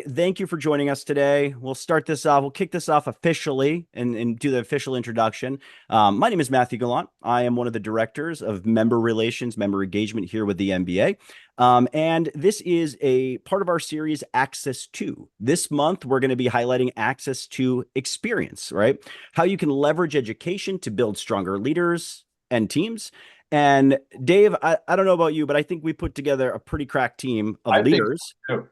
Thank you for joining us today. We'll start this off. We'll kick this off officially and do the official introduction. My name is Matthew Gallant. I am one of the directors of member relations, member engagement here with the MBA. And this is a part of our series, Access to. This month, we're going to be highlighting access to experience, right? How you can leverage education to build stronger leaders and teams. And Dave, I don't know about you, but I think we put together a pretty crack team of I think leaders so too.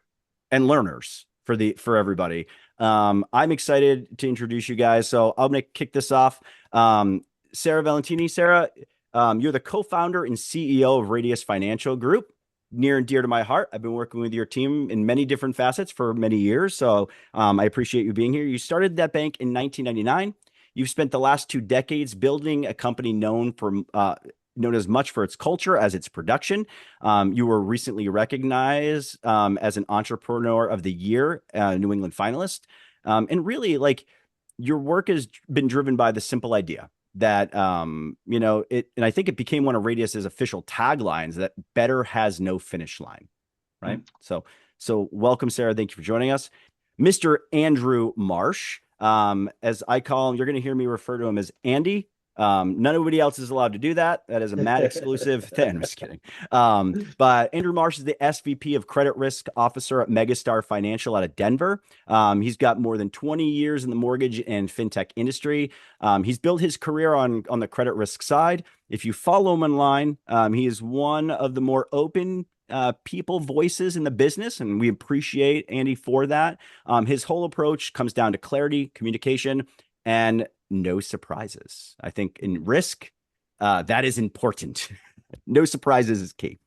and learners for everybody. I'm excited to introduce you guys. So I'm going to kick this off. Sarah Valentini. Sarah, you're the co-founder and CEO of Radius Financial Group. Near and dear to my heart. I've been working with your team in many different facets for many years. So I appreciate you being here. You started that bank in 1999. You've spent the last 2 decades building a company known as much for its culture as its production. You were recently recognized as an Entrepreneur of the Year, New England finalist. And really, like, your work has been driven by the simple idea that, and I think it became one of Radius's official taglines that better has no finish line, right? Mm. So welcome, Sarah. Thank you for joining us. Mr. Andrew Marsh, as I call him, you're going to hear me refer to him as Andy. Nobody else is allowed to do that. That is a Matt exclusive thing. I'm just kidding. But Andrew Marsh is the SVP of Credit Risk Officer at Megastar Financial out of Denver. He's got more than 20 years in the mortgage and fintech industry. He's built his career on the credit risk side. If you follow him online, he is one of the more open people voices in the business, and we appreciate Andy for that. His whole approach comes down to clarity, communication, and no surprises. I think in risk, that is important. No surprises is key.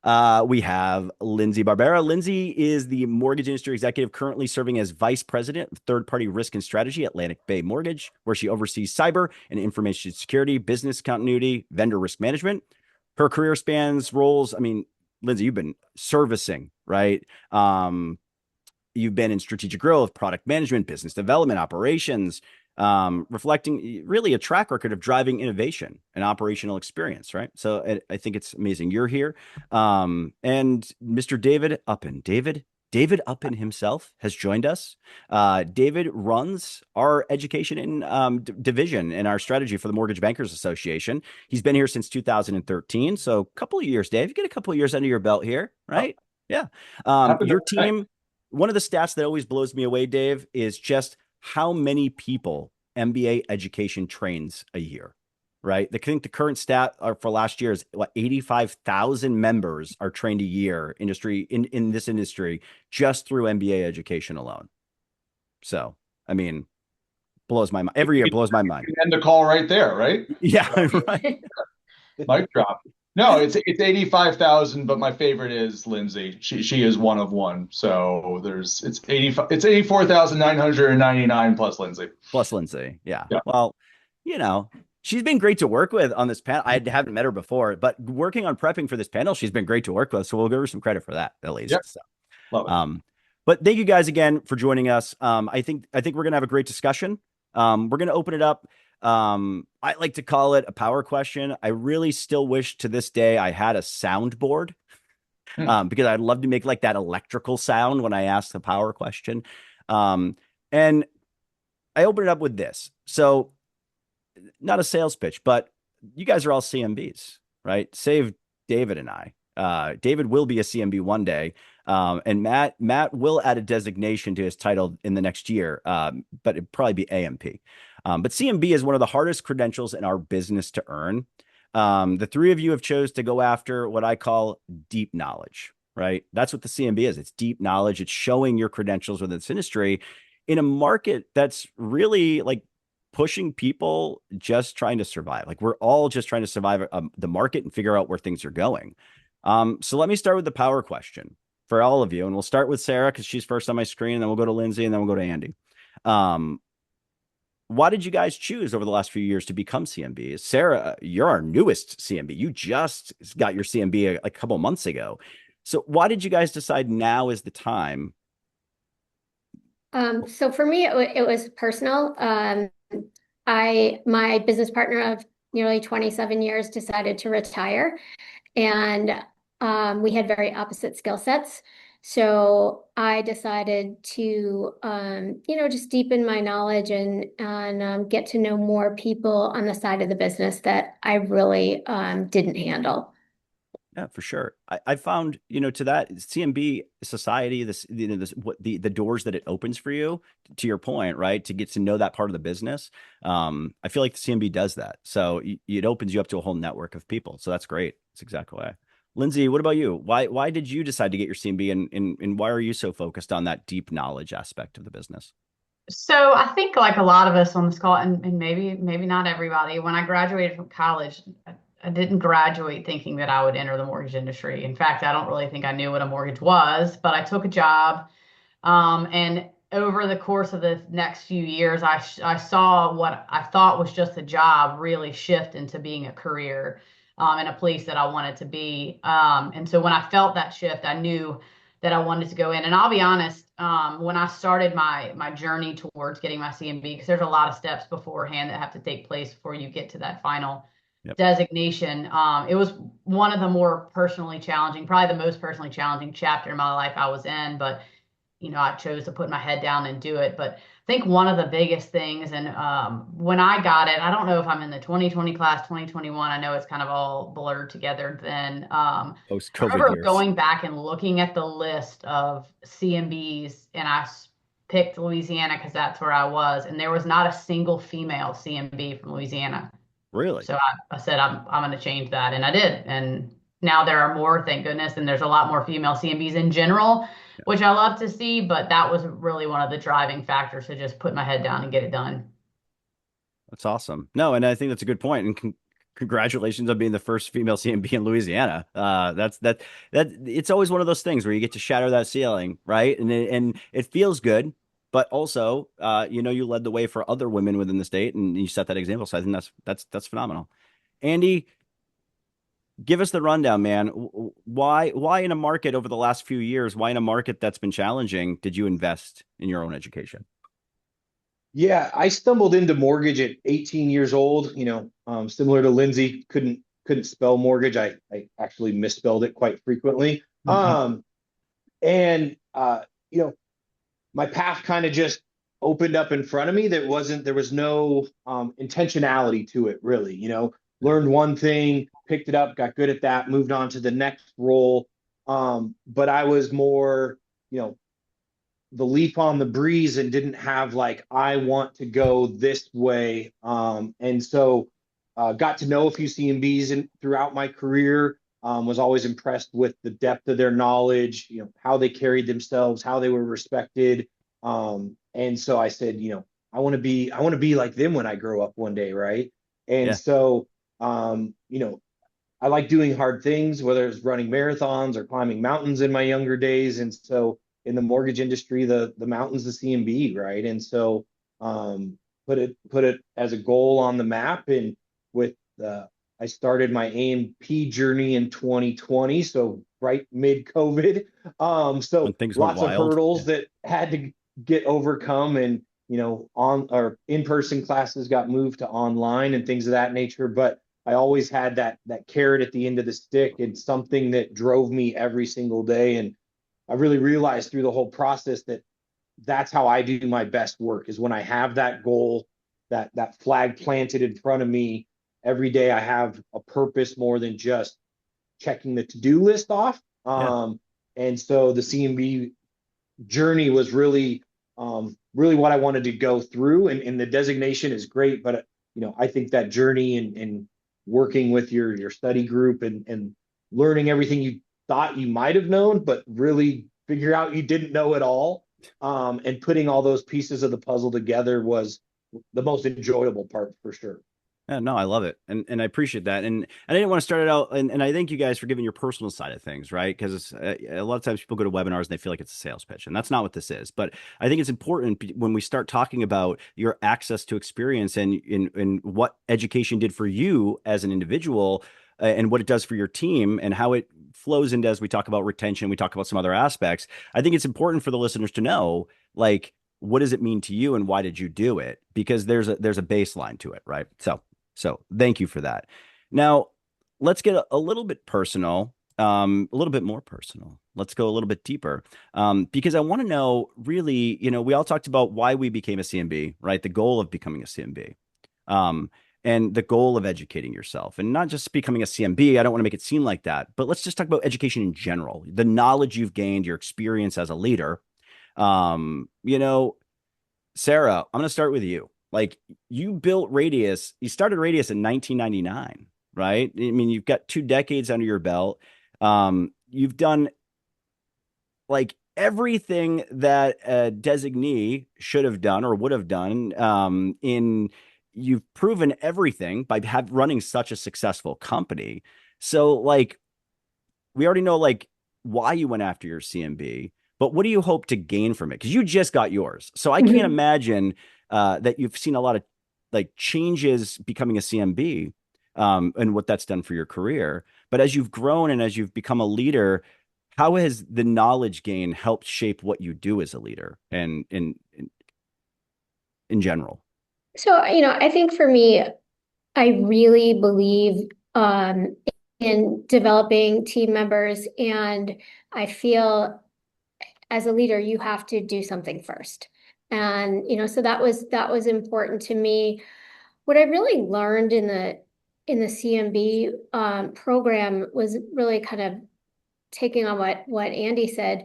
We have Lindsay Barbera. Lindsay is the mortgage industry executive currently serving as vice president of third-party risk and strategy at Atlantic Bay Mortgage, where she oversees cyber and information security, business continuity, vendor risk management. Her career spans roles. I mean, Lindsay, you've been servicing, right? You've been in strategic growth, product management, business development, operations, reflecting really a track record of driving innovation and operational experience, right? So I think it's amazing you're here. And Mr. David Uppen. David Uppen himself has joined us. David runs our education division and our strategy for the Mortgage Bankers Association. He's been here since 2013. So a couple of years, Dave. You get a couple of years under your belt here, right? Yeah. Happen to Your team, one of the stats that always blows me away, Dave, is just how many people MBA Education trains a year, right? I think the current stat for last year is 85,000 members are trained a year in this industry just through MBA Education alone. So, I mean, blows my mind. Every year blows my mind. end the call right there, right? Yeah, right. Mic drop. No, it's 85,000, but my favorite is Lindsay. She is one of one. So it's 84,999 plus Lindsay. Plus Lindsay. Yeah. Yeah. Well, she's been great to work with on this panel. I haven't met her before, but working on prepping for this panel, she's been great to work with. So we'll give her some credit for that, at least. Yeah. So, Love it. but thank you guys again for joining us. I think we're gonna have a great discussion. We're gonna open it up. I like to call it a power question. I really still wish to this day I had a soundboard, because I'd love to make like that electrical sound when I ask the power question. And I open it up with this. So, not a sales pitch, but you guys are all CMBs, right? Save David and I. David will be a CMB one day, and Matt will add a designation to his title in the next year, but it'd probably be AMP. But CMB is one of the hardest credentials in our business to earn. The three of you have chose to go after what I call deep knowledge, right? That's what the CMB is. It's deep knowledge. It's showing your credentials within this industry in a market that's really like pushing people just trying to survive. Like, we're all just trying to survive the market and figure out where things are going. So let me start with the power question for all of you. And we'll start with Sarah because she's first on my screen, and then we'll go to Lindsay, and then we'll go to Andy. Why did you guys choose over the last few years to become CMB? Sarah, you're our newest CMB. You just got your CMB a couple months ago. So why did you guys decide now is the time? So for me, it was personal. My business partner of nearly 27 years decided to retire, and we had very opposite skill sets. So I decided to, just deepen my knowledge and get to know more people on the side of the business that I really didn't handle. Yeah, for sure. I found, to that CMB society, what the doors that it opens for you, to your point, right? To get to know that part of the business. I feel like the CMB does that. So it opens you up to a whole network of people. So that's great. That's exactly why. Lindsay, what about you? Why did you decide to get your CMB, and why are you so focused on that deep knowledge aspect of the business? So I think like a lot of us on this call, and maybe not everybody, when I graduated from college, I didn't graduate thinking that I would enter the mortgage industry. In fact, I don't really think I knew what a mortgage was, but I took a job. And over the course of the next few years, I saw what I thought was just a job really shift into being a career in a place that I wanted to be. And so when I felt that shift, I knew that I wanted to go in. And I'll be honest, when I started my journey towards getting my CMB, because there's a lot of steps beforehand that have to take place before you get to that final Yep. designation. It was one of the more personally challenging, probably the most personally challenging chapter in my life I was in, but I chose to put my head down and do it. But I think one of the biggest things, and when I got it, I don't know if I'm in the 2020 class, 2021. I know it's kind of all blurred together then. I Post-COVID remember years. going back and looking at the list of CMBs, and picked Louisiana because that's where I was, and there was not a single female CMB from Louisiana. Really? So I said I'm going to change that, and I did. And now there are more, thank goodness, and there's a lot more female CMBs in general, Yeah. which I love to see. But that was really one of the driving factors to just put my head down and get it done. That's awesome. No, and I think that's a good point. And congratulations on being the first female CMB in Louisiana. That it's always one of those things where you get to shatter that ceiling, right? And it feels good, but also, you led the way for other women within the state, and you set that example. So I think that's phenomenal. Andy, give us the rundown, man. Why in a market over the last few years? Why in a market that's been challenging did you invest in your own education? Yeah, I stumbled into mortgage at 18 years old, similar to Lindsay, couldn't spell mortgage. I actually misspelled it quite frequently. Mhm. And my path kind of just opened up in front of me. There was no intentionality to it really, Yeah. learned one thing, picked it up, got good at that, moved on to the next role. But I was more, the leaf on the breeze and didn't have like I want to go this way. And so got to know a few CMBs throughout my career. Was always impressed with the depth of their knowledge, how they carried themselves, how they were respected. And so I said, I want to be like them when I grow up one day, right? And Yeah. so, I like doing hard things, whether it's running marathons or climbing mountains in my younger days. And so in the mortgage industry, the mountain's the CMB, right? And so put it as a goal on the map. And with I started my AMP journey in 2020, so right mid COVID. When So things went lots of wild. hurdles Yeah. that had to get overcome, and on or in-person classes got moved to online and things of that nature. But I always had that carrot at the end of the stick and something that drove me every single day. And I really realized through the whole process that that's how I do my best work, is when I have that goal, that flag planted in front of me. Every day I have a purpose more than just checking the to-do list off. Yeah. And so the CMB journey was really what I wanted to go through. And the designation is great, but I think that journey and working with your study group and learning everything you thought you might have known, but really figure out you didn't know it all. And putting all those pieces of the puzzle together was the most enjoyable part for sure. Yeah, no, I love it. And I appreciate that. And I didn't want to start it out. And I thank you guys for giving your personal side of things, right? Because a lot of times people go to webinars and they feel like it's a sales pitch. And that's not what this is. But I think it's important when we start talking about your access to experience and in what education did for you as an individual, and what it does for your team and how it flows into, as we talk about retention, we talk about some other aspects. I think it's important for the listeners to know, like, what does it mean to you and why did you do it? Because there's a baseline to it, right? So thank you for that. Now, let's get a little bit personal, a little bit more personal. Let's go a little bit deeper, because I want to know really, we all talked about why we became a CMB, right? The goal of becoming a CMB, um, and the goal of educating yourself, and not just becoming a CMB. I don't want to make it seem like that, but let's just talk about education in general, the knowledge you've gained, your experience as a leader. Um, you know, Sarah, I'm going to start with you. Like, you built Radius, you started Radius in 1999, right? I mean, you've got 2 decades under your belt. You've done like everything that a designee should have done or would have done. You've proven everything by running such a successful company. So, like, we already know like why you went after your CMB, but what do you hope to gain from it? Because you just got yours. So I can't imagine that you've seen a lot of like changes becoming a CMB, and what that's done for your career. But as you've grown and as you've become a leader, how has the knowledge gain helped shape what you do as a leader and in general? So, I think for me, I really believe in developing team members, and I feel as a leader, you have to do something first. And, so that was important to me. What I really learned in the CMB program was really kind of taking on what Andy said.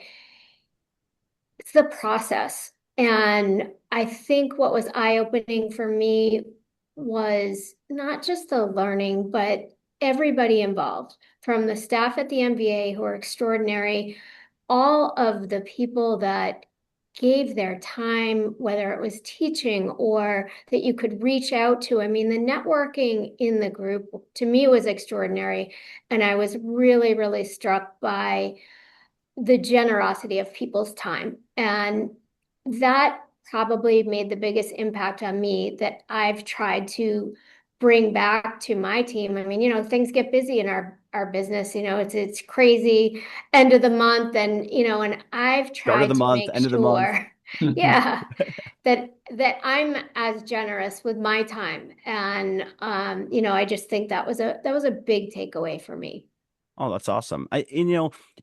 It's the process. And I think what was eye-opening for me was not just the learning, but everybody involved, from the staff at the MBA who are extraordinary, all of the people that gave their time, whether it was teaching or that you could reach out to. I mean, the networking in the group to me was extraordinary. And I was really, really struck by the generosity of people's time. And that probably made the biggest impact on me that I've tried to bring back to my team. I mean, things get busy in our business, it's crazy end of the month, and I've Start of tried the to month, make end of the month. sure, yeah, that I'm as generous with my time. And I just think that was a big takeaway for me. Oh, that's awesome. And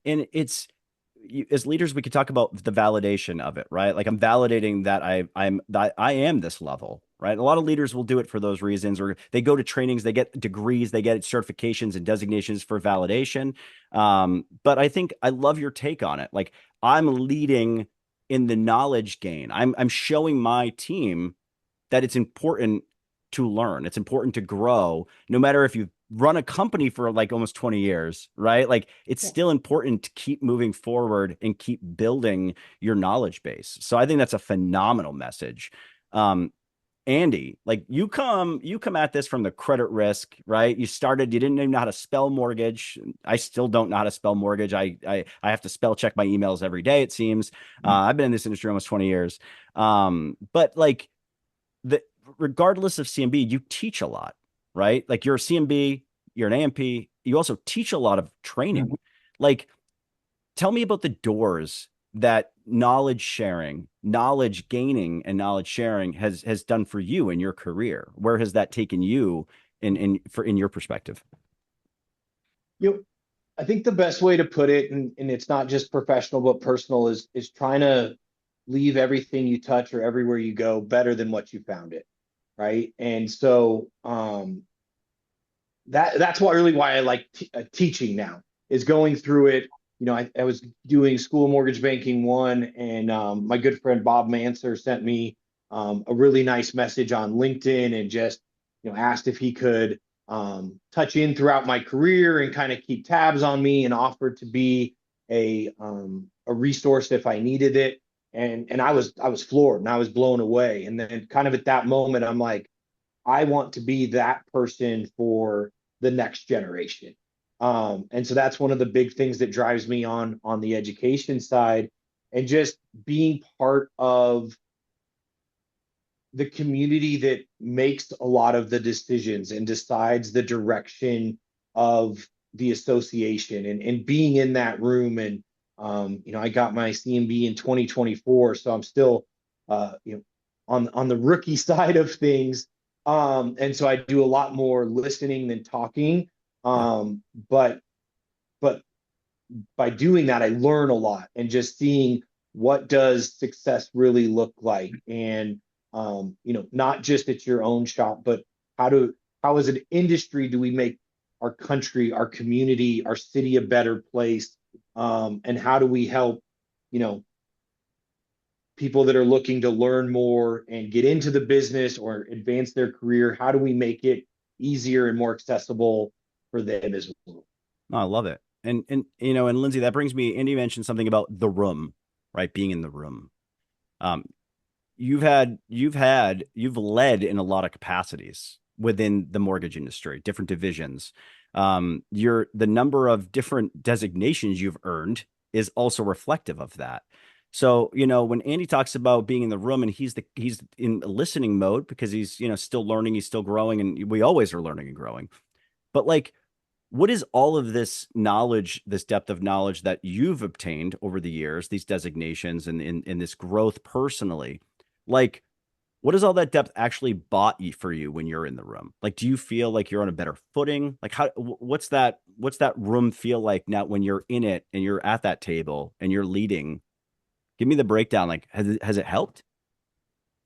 it's as leaders, we could talk about the validation of it, right? Like, I'm validating that I am this level, right? A lot of leaders will do it for those reasons, or they go to trainings, they get degrees, they get certifications and designations for validation. But I think I love your take on it. Like, I'm leading in the knowledge gain. I'm showing my team that it's important to learn. It's important to grow, no matter if you've run a company for like almost 20 years, right? Like, it's Yeah. still important to keep moving forward and keep building your knowledge base. So I think that's a phenomenal message. Andy, like, you come at this from the credit risk, right? You didn't even know how to spell mortgage. I still don't know how to spell mortgage. I have to spell check my emails every day, it seems. I've been in this industry almost 20 years. But like, the regardless of CMB, you teach a lot, right? Like, you're a CMB, you're an AMP, you also teach a lot of training. Like, tell me about the doors that knowledge gaining and knowledge sharing has done for you in your career. Where has that taken you in your perspective? You I think the best way to put it, and it's not just professional but personal, is trying to leave everything you touch or everywhere you go better than what you found it, right? And so that's why I like teaching now, is going through it. I was doing school mortgage banking one, and my good friend Bob Manser sent me a really nice message on LinkedIn, and just asked if he could touch in throughout my career and kind of keep tabs on me, and offered to be a resource if I needed it. And I was floored, and I was blown away. And then kind of at that moment, I'm like, I want to be that person for the next generation. And so that's one of the big things that drives me on the education side, and just being part of the community that makes a lot of the decisions and decides the direction of the association, and being in that room. And I got my CMB in 2024, so I'm still on the rookie side of things. And so I do a lot more listening than talking. Yeah. But by doing that, I learn a lot, and just seeing what does success really look like. And, not just at your own shop, but how as an industry do we make our country, our community, our city a better place? And how do we help, you know, people that are looking to learn more and get into the business or advance their career? How do we make it easier and more accessible for them as well? Oh, I love it. And Lindsay, that brings me, Andy mentioned something about the room, right? Being in the room. Um, you've led in a lot of capacities within the mortgage industry, different divisions. The number of different designations you've earned is also reflective of that. So, when Andy talks about being in the room, and he's in listening mode because he's, still learning, he's still growing, and we always are learning and growing. But like, what is all of this knowledge, this depth of knowledge that you've obtained over the years, these designations and in this growth personally? Like, what does all that depth actually bought you for you when you're in the room? Like, do you feel like you're on a better footing? Like, what's that room feel like now when you're in it and you're at that table and you're leading? Give me the breakdown. Like, has it helped?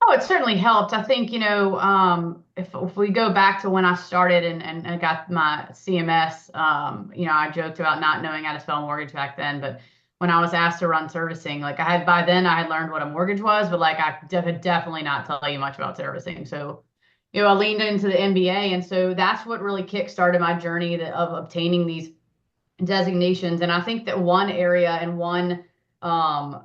Oh, it certainly helped. I think, if we go back to when I started and I got my CMS, I joked about not knowing how to spell mortgage back then, but when I was asked to run servicing, like by then I had learned what a mortgage was, but like I could definitely not tell you much about servicing. So, I leaned into the MBA. And so that's what really kickstarted my journey of obtaining these designations. And I think that one area and one, um,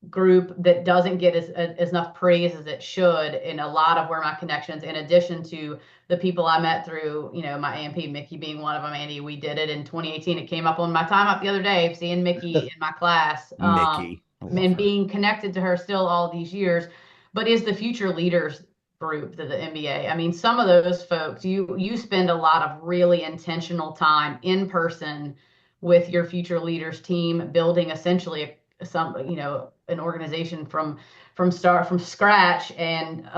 group that doesn't get as enough praise as it should in a lot of where my connections, in addition to the people I met through, my AMP, Mickey being one of them. Andy, we did it in 2018. It came up on my time up the other day, seeing Mickey in my class, Mickey, I love and her. being connected to her still all these years. But is the Future Leaders group, the MBA. I mean, some of those folks, you spend a lot of really intentional time in person with your Future Leaders team, building essentially an organization from scratch. And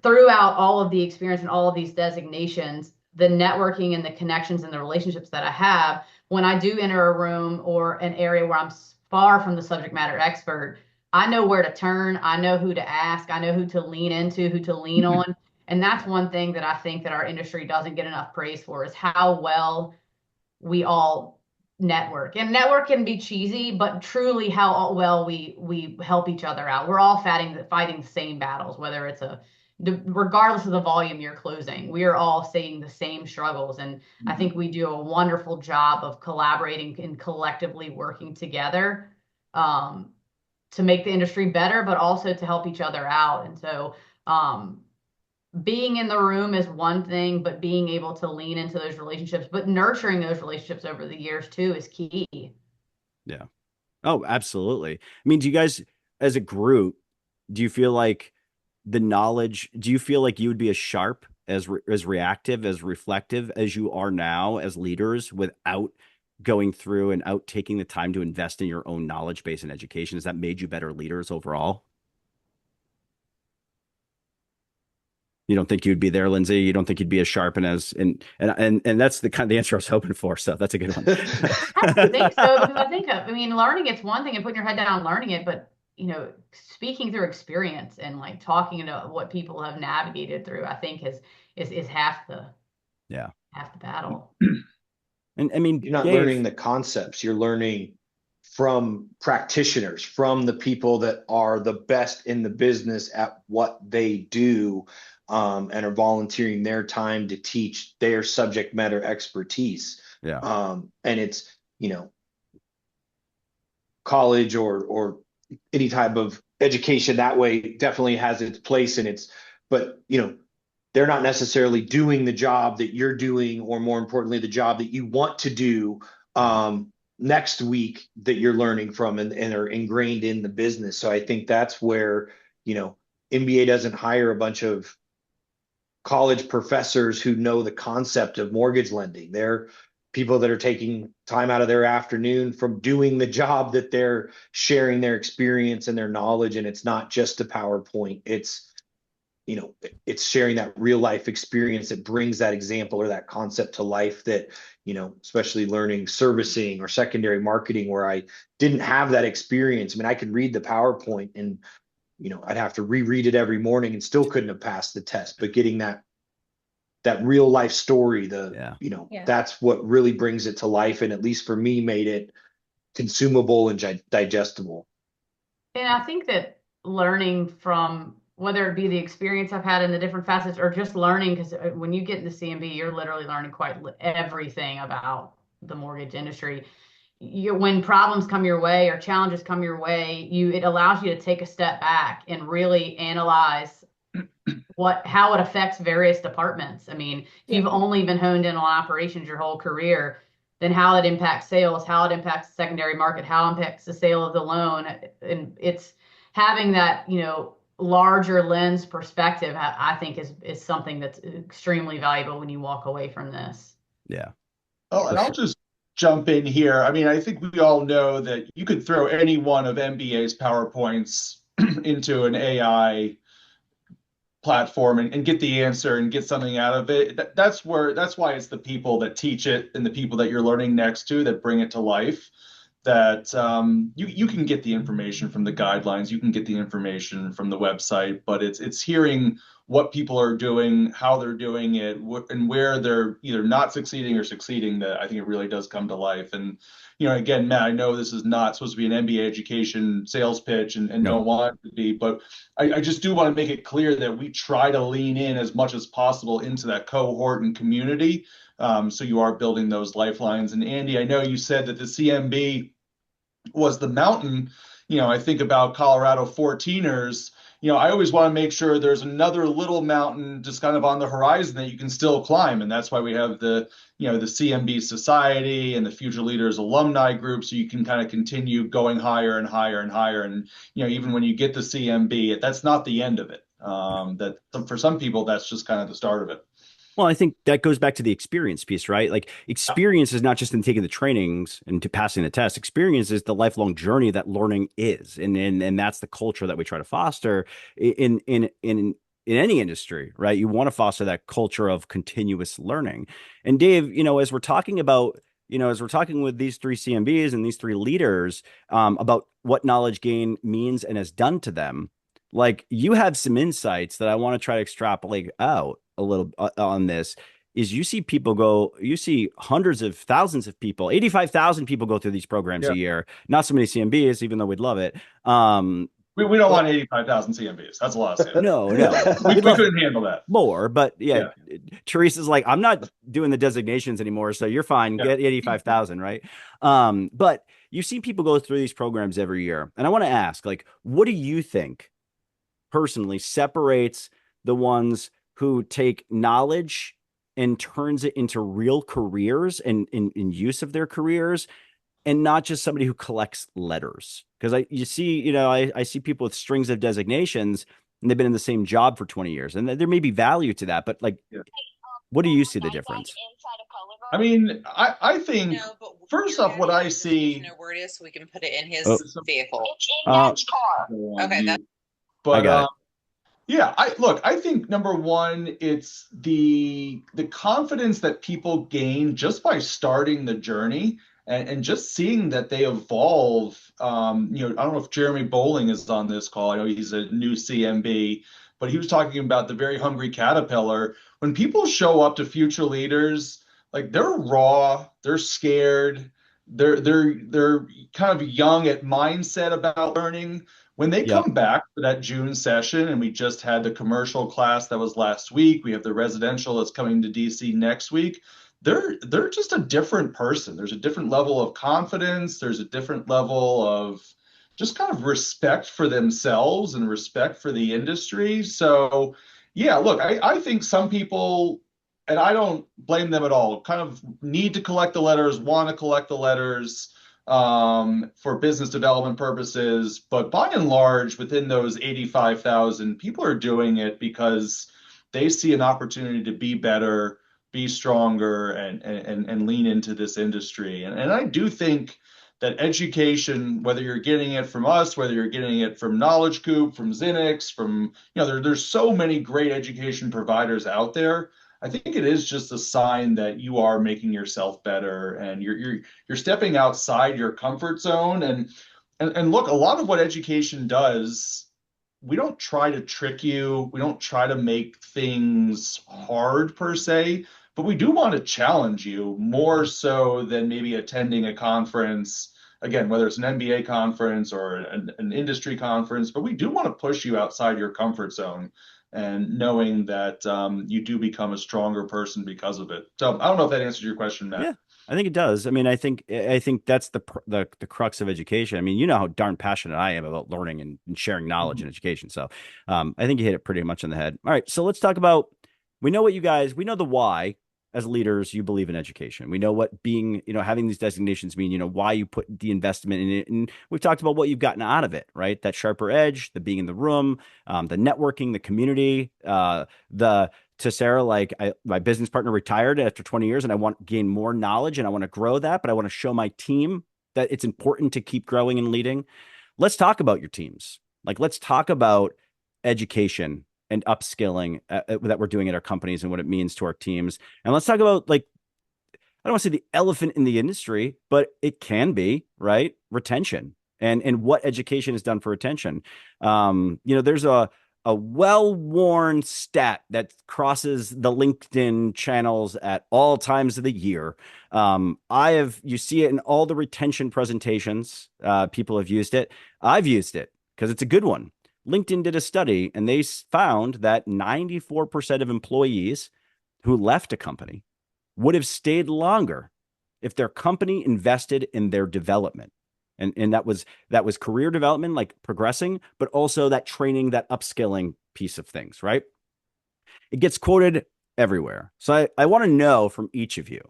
throughout all of the experience and all of these designations, the networking and the connections and the relationships that I have, when I do enter a room or an area where I'm far from the subject matter expert, I know where to turn. I know who to ask. I know who to lean into, who to lean on. And that's one thing that I think that our industry doesn't get enough praise for, is how well we all network. And network can be cheesy, but truly how well we help each other out. We're all fighting the same battles, whether it's regardless of the volume you're closing, we are all seeing the same struggles. And I think we do a wonderful job of collaborating and collectively working together, to make the industry better, but also to help each other out. And so, being in the room is one thing, but being able to lean into those relationships, but nurturing those relationships over the years too, is key. Yeah. Oh, absolutely. I mean, do you guys, as a group, do you feel like do you feel like you would be as sharp, as reactive, as reflective as you are now as leaders without going through and out taking the time to invest in your own knowledge base and education? Has that made you better leaders overall? You don't think you'd be there, Lindsay? You don't think you'd be as sharp and that's the kind of the answer I was hoping for. So that's a good one. I don't think so, because I mean, learning it's one thing and putting your head down and learning it, but speaking through experience and like talking to what people have navigated through, I think is half the Yeah. half the battle. And I mean, You're not Dave, learning the concepts, you're learning from practitioners, from the people that are the best in the business at what they do, and are volunteering their time to teach their subject matter expertise. yeah, And it's, college or any type of education that way definitely has its place in its, but they're not necessarily doing the job that you're doing, or more importantly, the job that you want to do next week, that you're learning from and are ingrained in the business. So I think that's where, MBA doesn't hire a bunch of college professors who know the concept of mortgage lending. They're people that are taking time out of their afternoon from doing the job, that they're sharing their experience and their knowledge. And it's not just a PowerPoint. it's sharing that real life experience that brings that example or that concept to life that, especially learning servicing or secondary marketing where I didn't have that experience. I mean, I could read the PowerPoint and, I'd have to reread it every morning and still couldn't have passed the test, but getting that real life story, Yeah. that's what really brings it to life. And at least for me, made it consumable and digestible. And I think that learning from whether it be the experience I've had in the different facets or just learning, because when you get into CMB, you're literally learning everything about the mortgage industry. When problems come your way or challenges come your way, it allows you to take a step back and really analyze how it affects various departments. I mean, if you've only been honed in on operations your whole career, then how it impacts sales, how it impacts the secondary market, how it impacts the sale of the loan. And it's having that, larger lens perspective, I think is something that's extremely valuable when you walk away from this. Yeah. Oh, and I'll just jump in here. I mean, I think we all know that you could throw any one of MBA's PowerPoints into an AI platform and get the answer and get something out of it. That's why it's the people that teach it and the people that you're learning next to that bring it to life. That you can get the information from the guidelines, you can get the information from the website, but it's hearing what people are doing, how they're doing it, and where they're either not succeeding or succeeding, that I think it really does come to life. And again, Matt, I know this is not supposed to be an MBA education sales pitch, and No. don't want it to be, but I just do want to make it clear that we try to lean in as much as possible into that cohort and community. So you are building those lifelines. And Andy, I know you said that the CMB was the mountain. I think about Colorado 14ers. I always want to make sure there's another little mountain just kind of on the horizon that you can still climb. And that's why we have the CMB Society and the Future Leaders alumni group. So you can kind of continue going higher and higher and higher. And, even when you get the CMB, that's not the end of it. That for some people, that's just kind of the start of it. Well, I think that goes back to the experience piece, right? Like experience is not just in taking the trainings and to passing the test. Experience is the lifelong journey that learning is. And that's the culture that we try to foster in any industry, right? You want to foster that culture of continuous learning. And Dave, as we're talking about, as we're talking with these three CMBs and these three leaders about what knowledge gain means and has done to them, like you have some insights that I want to try to extrapolate out a little on this. Is you see hundreds of thousands of people, 85,000 people go through these programs a year. Not so many CMBs, even though we'd love it. We don't want 85,000 CMBs. That's a lot of CMBs. No. we couldn't handle that. More, but Teresa's like, I'm not doing the designations anymore, so you're fine. Get 85,000, right? But you see people go through these programs every year. And I want to ask, like, what do you think personally separates the ones who take knowledge and turns it into real careers and in use of their careers, and not just somebody who collects letters? Because I see people with strings of designations and they've been in the same job for 20 years, and there may be value to that, but what do you see the difference? I mean, I think first off, what I see. Know where it is, so we can put it in his vehicle. It's in Dad's car. Okay, but I got it. I think number one, it's the confidence that people gain just by starting the journey and just seeing that they evolve. I don't know if Jeremy Bowling is on this call. I know he's a new CMB, but he was talking about the very hungry caterpillar. When people show up to Future Leaders, like they're raw, they're scared, they're kind of young at mindset about learning. When they come back for that June session, and we just had the commercial class that was last week, we have the residential that's coming to DC next week. They're just a different person. There's a different level of confidence. There's a different level of just kind of respect for themselves and respect for the industry. So, look, I think some people, and I don't blame them at all, kind of need to collect the letters, want to collect the letters for business development purposes. But by and large, within those 85,000, people are doing it because they see an opportunity to be better, be stronger, and lean into this industry. And I do think that education, whether you're getting it from us, whether you're getting it from Knowledge Coop, from Zinix, from, there's so many great education providers out there. I think it is just a sign that you are making yourself better and you're stepping outside your comfort zone. And look, a lot of what education does, we don't try to trick you. We don't try to make things hard per se, but we do want to challenge you more so than maybe attending a conference. Again, whether it's an MBA conference or an industry conference, but we do want to push you outside your comfort zone and knowing that you do become a stronger person because of it. So I don't know if that answers your question, Matt. Yeah, I think it does. I mean, I think that's the crux of education. I mean, you know how darn passionate I am about learning and sharing knowledge in education. So, I think you hit it pretty much on the head. All right, so let's talk about. We know we know the why as leaders. You believe in education. We know what being, having these designations mean. You know why you put the investment in it, and we've talked about what you've gotten out of it. Right, that sharper edge, the being in the room, the networking, the community, the to Sarah, like my business partner retired after 20 years and I want to gain more knowledge and I want to grow that, but I want to show my team that it's important to keep growing and leading. Let's talk about your teams. Like, let's talk about education and upskilling that we're doing at our companies and what it means to our teams. And let's talk about, like, I don't want to say the elephant in the industry, but it can be, right? Retention and what education has done for retention. There's a well-worn stat that crosses the LinkedIn channels at all times of the year. You see it in all the retention presentations. People have used it. I've used it because it's a good one. LinkedIn did a study and they found that 94% of employees who left a company would have stayed longer if their company invested in their development. And that was career development, like progressing, but also that training, that upskilling piece of things, right? It gets quoted everywhere. So I want to know from each of you,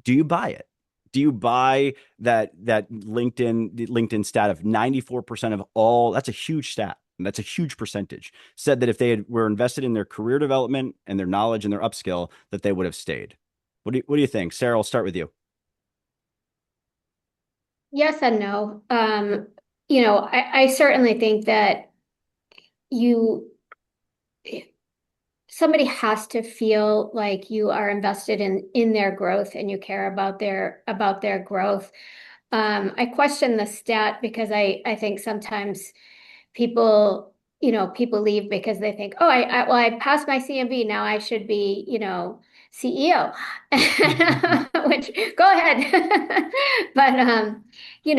do you buy it? Do you buy that LinkedIn stat of 94% of all? That's a huge stat. And that's a huge percentage. Said that if they were invested in their career development and their knowledge and their upskill, that they would have stayed. What do you think? Sarah, I'll start with you. Yes and no. I certainly think that you somebody has to feel like you are invested in their growth and you care about their growth. I question the stat because I think sometimes people leave because they think, oh, I passed my CMB, now I should be, CEO. Which go ahead. But you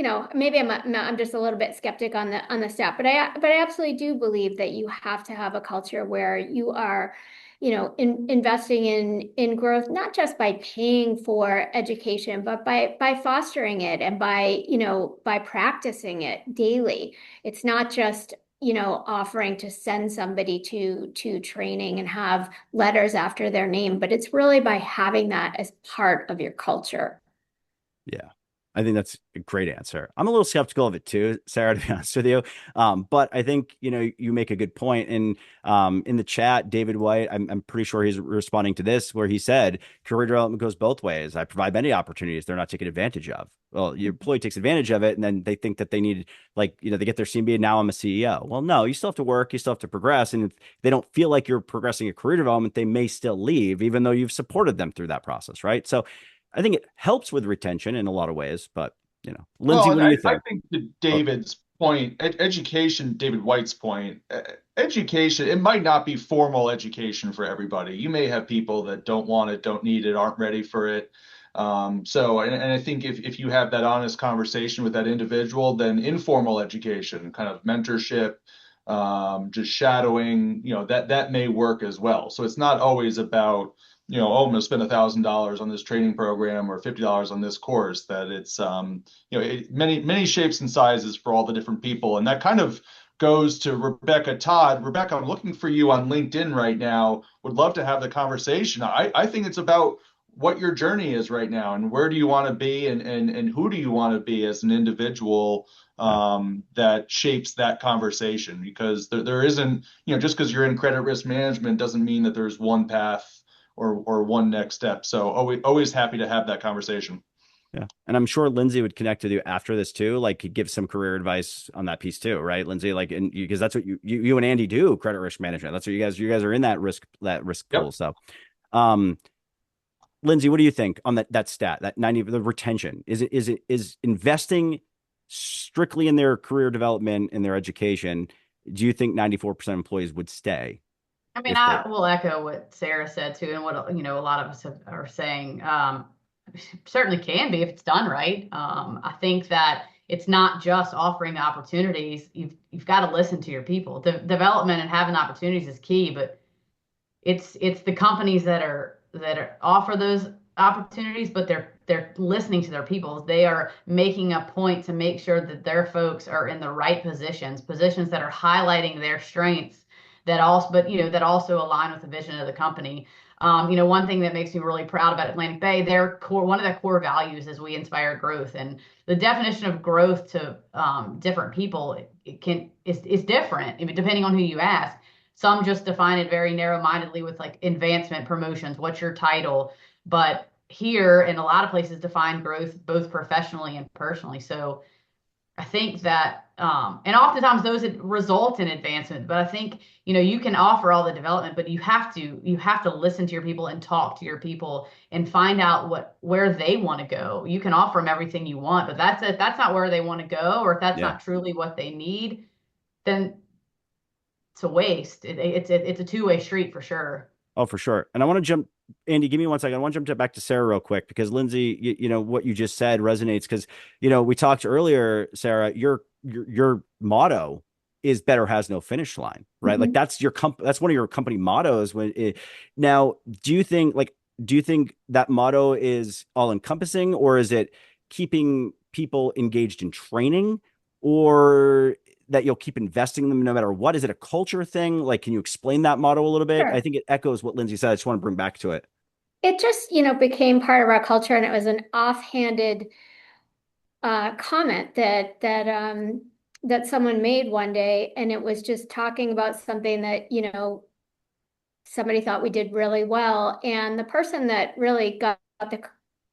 know, maybe I'm just a little bit skeptic on the stat, but I absolutely do believe that you have to have a culture where you are, investing in growth, not just by paying for education, but by fostering it and by practicing it daily. It's not just offering to send somebody to training and have letters after their name, but it's really by having that as part of your culture. Yeah. I think that's a great answer. I'm a little skeptical of it too, Sarah, to be honest with you. But I think, you make a good point. And in the chat, David White, I'm pretty sure he's responding to this, where he said, career development goes both ways. I provide many opportunities they're not taking advantage of. Well, your employee takes advantage of it, and then they think that they need, like, they get their CMB, and now I'm a CEO. Well, no, you still have to work. You still have to progress. And if they don't feel like you're progressing a career development, they may still leave, even though you've supported them through that process, right? So I think it helps with retention in a lot of ways, but Lindsay, Well, what and do you I think? think to Oh, David's point, education, David White's point, education, it might not be formal education for everybody. You may have people that don't want it, don't need it, aren't ready for it. And I think if you have that honest conversation with that individual, then informal education, kind of mentorship, just shadowing, that may work as well. So it's not always about, oh, I'm going to spend $1,000 on this training program or $50 on this course. That it's, many shapes and sizes for all the different people. And that kind of goes to Rebecca Todd. Rebecca, I'm looking for you on LinkedIn right now. Would love to have the conversation. I think it's about what your journey is right now and where do you want to be and who do you want to be as an individual, yeah. that shapes that conversation, because there isn't, just because you're in credit risk management doesn't mean that there's one path or one next step. So always happy to have that conversation. Yeah. And I'm sure Lindsay would connect with you after this too. Like he'd give some career advice on that piece too, right? Lindsay, like, and because that's what you and Andy do, credit risk management. That's what you guys are in that risk pool. Yep. So, um, Lindsay, what do you think on that stat, that 90, the retention? Is investing strictly in their career development and their education? Do you think 94% of employees would stay? I mean, If they, I will echo what Sarah said too, and what a lot of us are saying. Certainly can be if it's done right. I think that it's not just offering the opportunities. You've got to listen to your people. Development and having opportunities is key, but it's the companies that offer those opportunities, but they're listening to their people. They are making a point to make sure that their folks are in the right positions that are highlighting their strengths, that also, but that also align with the vision of the company. One thing that makes me really proud about Atlantic Bay, one of their core values is we inspire growth, and the definition of growth to different people is different depending on who you ask. Some just define it very narrow-mindedly with like advancement, promotions, what's your title? But here, in a lot of places, define growth both professionally and personally. So I think that, and oftentimes those result in advancement. But I think you can offer all the development, but you have to listen to your people and talk to your people and find out where they want to go. You can offer them everything you want, but that's not where they want to go, or if that's not truly what they need, then it's a waste. It's a two-way street for sure. Oh, for sure. And I want to jump, Andy, give me 1 second. I want to jump back to Sarah real quick because Lindsay, what you just said resonates because, we talked earlier, Sarah, your motto is better has no finish line, right? Mm-hmm. Like that's that's one of your company mottos. Now, do you think that motto is all encompassing, or is it keeping people engaged in training, or that you'll keep investing in them no matter what? Is it a culture thing? Like, can you explain that motto a little bit? Sure. I think it echoes what Lindsay said. I just want to bring back to it. It just, became part of our culture, and it was an offhanded comment that someone made one day, and it was just talking about something that, somebody thought we did really well, and the person that really got the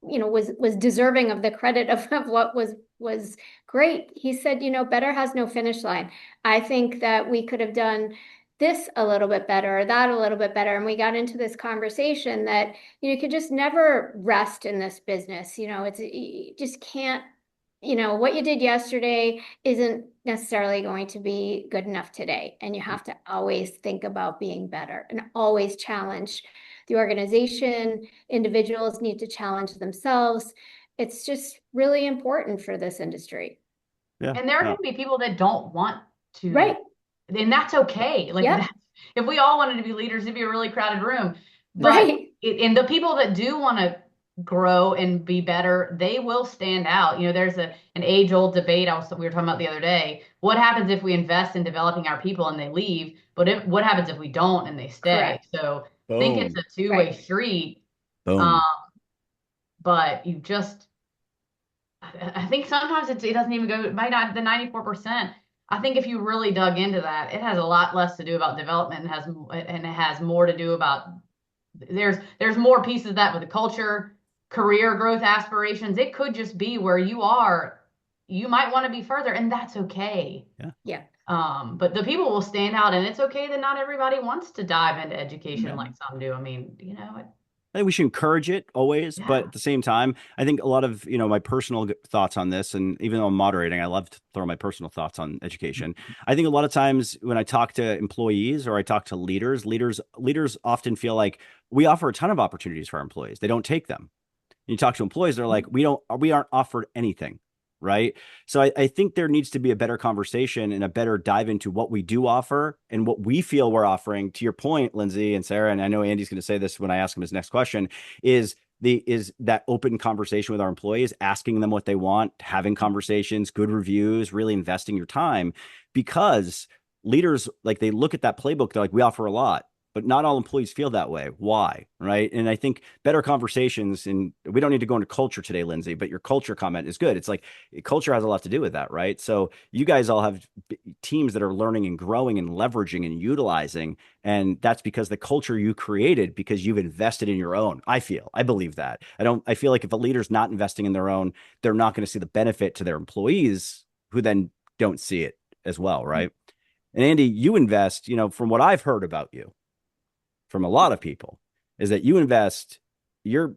was deserving of the credit of what was great. He said, better has no finish line. I think that we could have done this a little bit better, or that a little bit better. And we got into this conversation that, you could just never rest in this business. You just can't, what you did yesterday isn't necessarily going to be good enough today. And you have to always think about being better and always challenge the organization. Individuals need to challenge themselves. It's just really important for this industry. Yeah. And there are going to be people that don't want to. Right. And that's okay. Like if we all wanted to be leaders, it'd be a really crowded room. But right. And the people that do want to grow and be better, they will stand out. There's an age-old debate we were talking about the other day. What happens if we invest in developing our people and they leave? But what happens if we don't and they stay? Correct. So I think it's a two-way street. Boom. But I think sometimes it doesn't even go by not the 94%. I think if you really dug into that, it has a lot less to do about development and it has more to do about there's more pieces of that with the culture, career growth aspirations. It could just be where you are. You might want to be further, and that's okay. Yeah. But the people will stand out, and it's okay that not everybody wants to dive into education like some do. I mean, I think we should encourage it always, but at the same time, I think a lot of, my personal thoughts on this, and even though I'm moderating, I love to throw my personal thoughts on education. I think a lot of times when I talk to employees or I talk to leaders often feel like we offer a ton of opportunities for our employees. They don't take them. You talk to employees, they're like, we aren't offered anything. Right. So I think there needs to be a better conversation and a better dive into what we do offer and what we feel we're offering. To your point, Lindsay and Sarah, and I know Andy's going to say this when I ask him his next question, is that open conversation with our employees, asking them what they want, having conversations, good reviews, really investing your time, because leaders, like, they look at that playbook, they're like, we offer a lot. but not all employees feel that way. Why? Right. And I think better conversations, and we don't need to go into culture today, Lindsay, but your culture comment is good. It's like culture has a lot to do with that. Right. So you guys all have teams that are learning and growing and leveraging and utilizing. And that's because the culture you created, because you've invested in your own. I believe that. I feel like if a leader's not investing in their own, they're not going to see the benefit to their employees who then don't see it as well. Right. And Andy, you invest, from what I've heard about you from a lot of people, is that you invest, you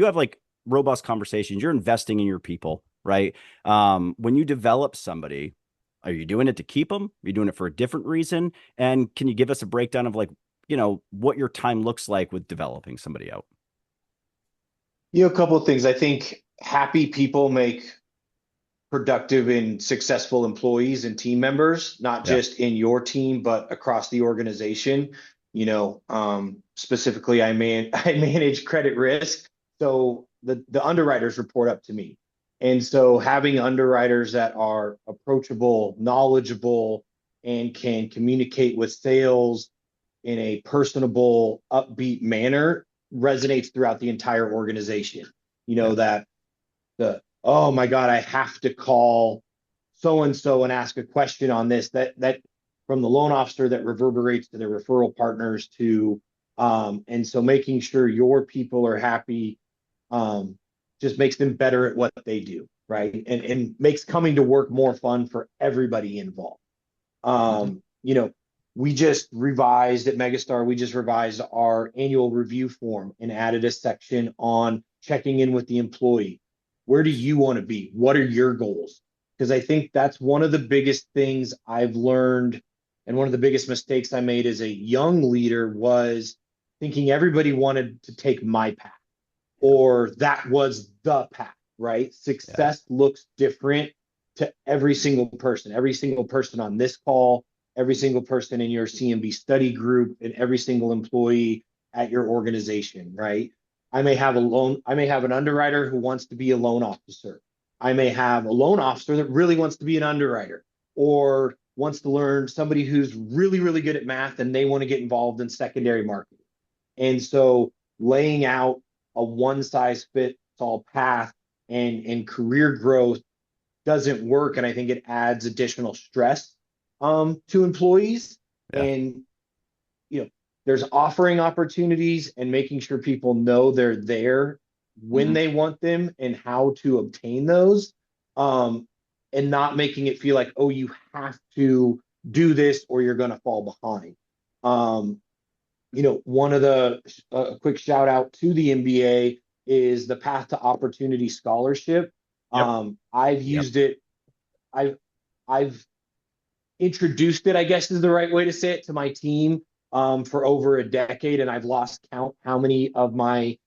have like robust conversations. You're investing in your people, right? When you develop somebody, are you doing it to keep them? Are you doing it for a different reason? And can you give us a breakdown of like, what your time looks like with developing somebody out? A couple of things. I think happy people make productive and successful employees and team members, not Yeah. just in your team, but across the organization. Specifically, I manage credit risk, so the underwriters report up to me, and so having underwriters that are approachable, knowledgeable, and can communicate with sales in a personable, upbeat manner resonates throughout the entire organization. Yeah. That oh my God, I have to call so and so and ask a question on this. That from the loan officer that reverberates to their referral partners to and so making sure your people are happy just makes them better at what they do, right? And makes coming to work more fun for everybody involved. We just revised at Megastar, we just revised our annual review form and added a section on checking in with the employee. Where do you want to be? What are your goals? Because I think that's one of the biggest things I've learned, and one of the biggest mistakes I made as a young leader was thinking everybody wanted to take my path, or that was the path, right? Yeah. Success looks different to every single person on this call, every single person in your CMB study group, and every single employee at your organization, right? I may have an underwriter who wants to be a loan officer. I may have a loan officer that really wants to be an underwriter, or wants to learn somebody who's really, really good at math and they want to get involved in secondary marketing. And so laying out a one size fits all path and career growth doesn't work. And I think it adds additional stress to employees. Yeah. And there's offering opportunities and making sure people know they're there when they want them and how to obtain those, and not making it feel like, oh, you have to do this or you're going to fall behind. One of the quick shout out to the MBA is the Path to Opportunity Scholarship. Yep. I've Yep. used it. I've introduced it, I guess is the right way to say it, to my team for over a decade, and I've lost count how many of my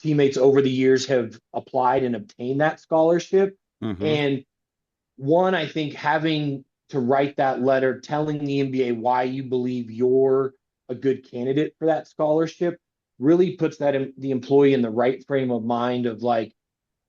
teammates over the years have applied and obtained that scholarship. Mm-hmm. And one, I think having to write that letter telling the MBA why you believe you're a good candidate for that scholarship really puts the employee in the right frame of mind of like,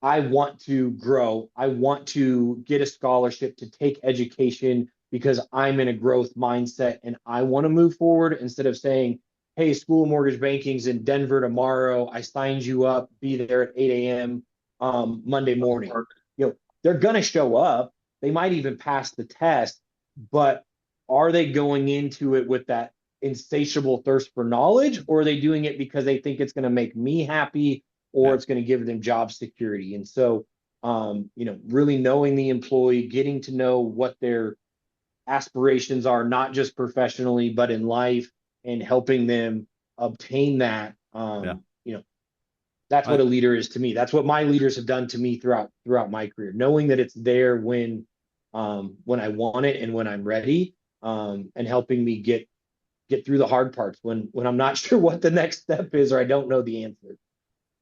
I want to grow. I want to get a scholarship to take education because I'm in a growth mindset and I want to move forward, instead of saying, hey, School of Mortgage Banking's in Denver tomorrow. I signed you up. Be there at 8 a.m. Monday morning. They're going to show up. They might even pass the test, but are they going into it with that insatiable thirst for knowledge, or are they doing it because they think it's going to make me happy, or it's going to give them job security? And so, really knowing the employee, getting to know what their aspirations are, not just professionally, but in life, and helping them obtain that. That's what a leader is to me. That's what my leaders have done to me throughout my career, knowing that it's there when I want it and when I'm ready, and helping me get through the hard parts when I'm not sure what the next step is or I don't know the answer.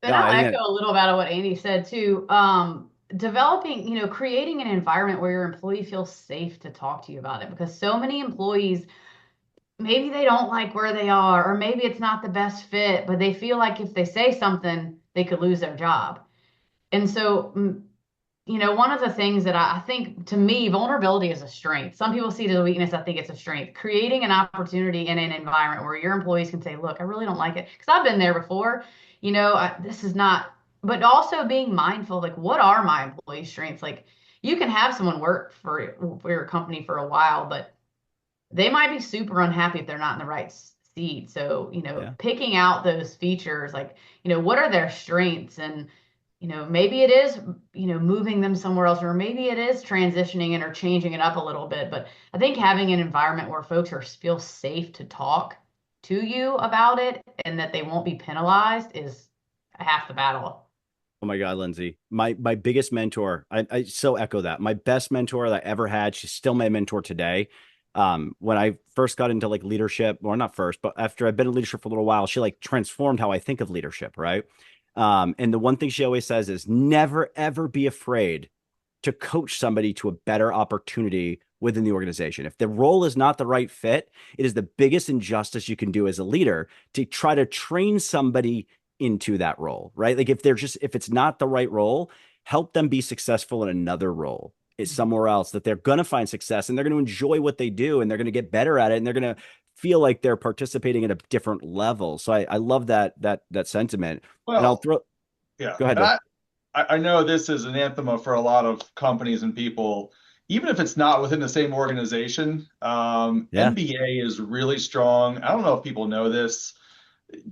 And I'll echo a little bit of what Andy said too. Developing, creating an environment where your employee feels safe to talk to you about it, because so many employees, maybe they don't like where they are, or maybe it's not the best fit, but they feel like if they say something, they could lose their job. And so one of the things that I think, to me, vulnerability is a strength. Some people see it as a weakness. I think it's a strength. Creating an opportunity in an environment where your employees can say, look, I really don't like it. Because I've been there before. This is not, but also being mindful, like, what are my employees' strengths? Like, you can have someone work for your company for a while, but they might be super unhappy if they're not in the right seat. So, Yeah. picking out those features, like, what are their strengths? And, maybe it is, moving them somewhere else, or maybe it is transitioning it or changing it up a little bit. But I think having an environment where folks feel safe to talk to you about it and that they won't be penalized is half the battle. Oh my God, Lindsay, my biggest mentor. I so echo that. My best mentor that I ever had. She's still my mentor today. When I first got into like leadership, or not first, but after I've been in leadership for a little while, she like transformed how I think of leadership, right? And the one thing she always says is never ever be afraid to coach somebody to a better opportunity within the organization. If the role is not the right fit, it is the biggest injustice you can do as a leader to try to train somebody into that role, right? Like if it's not the right role, help them be successful in another role. It's somewhere else that they're going to find success and they're going to enjoy what they do and they're going to get better at it and they're going to feel like they're participating at a different level. So I love that sentiment. And I'll Well, throw, yeah. go ahead, And Dave. I know this is an anathema for a lot of companies and people, even if it's not within the same organization. Yeah. MBA is really strong. I don't know if people know this.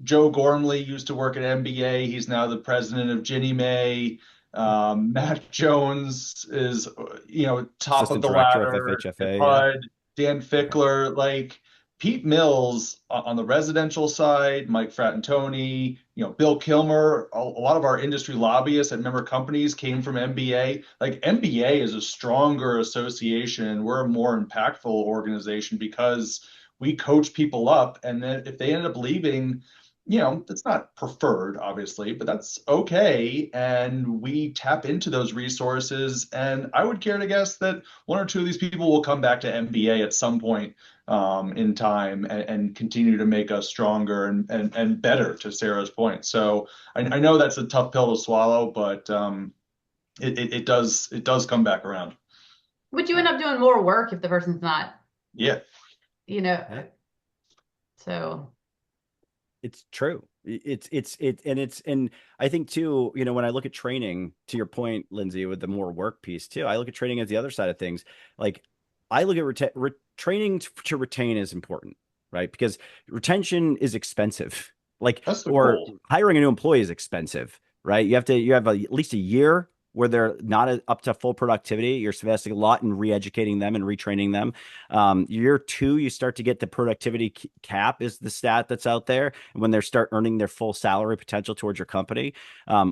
Joe Gormley used to work at MBA. He's now the president of Ginnie Mae. Matt Jones is, top of Assistant the director of ladder at FHFA. Yeah. HUD. Dan Fickler, like Pete Mills on the residential side, Mike Fratantoni, Bill Kilmer. A lot of our industry lobbyists at member companies came from MBA. Like MBA is a stronger association. We're a more impactful organization because we coach people up, and then if they end up leaving, it's not preferred, obviously, but that's okay. And we tap into those resources. And I would care to guess that one or two of these people will come back to MBA at some point in time and continue to make us stronger and better, to Sarah's point. So I know that's a tough pill to swallow, but it does come back around. But you end up doing more work if the person's not, Yeah. you know, Yeah. so. It's true. And I think too, when I look at training, to your point, Lindsay, with the more work piece too, I look at training as the other side of things. Like I look at training to retain is important, right? Because retention is expensive. Like, That's the or goal. hiring a new employee is expensive, right? You have at least a year where they're not up to full productivity. You're investing a lot in re-educating them and retraining them. Year two, you start to get the productivity cap is the stat that's out there when they start earning their full salary potential towards your company.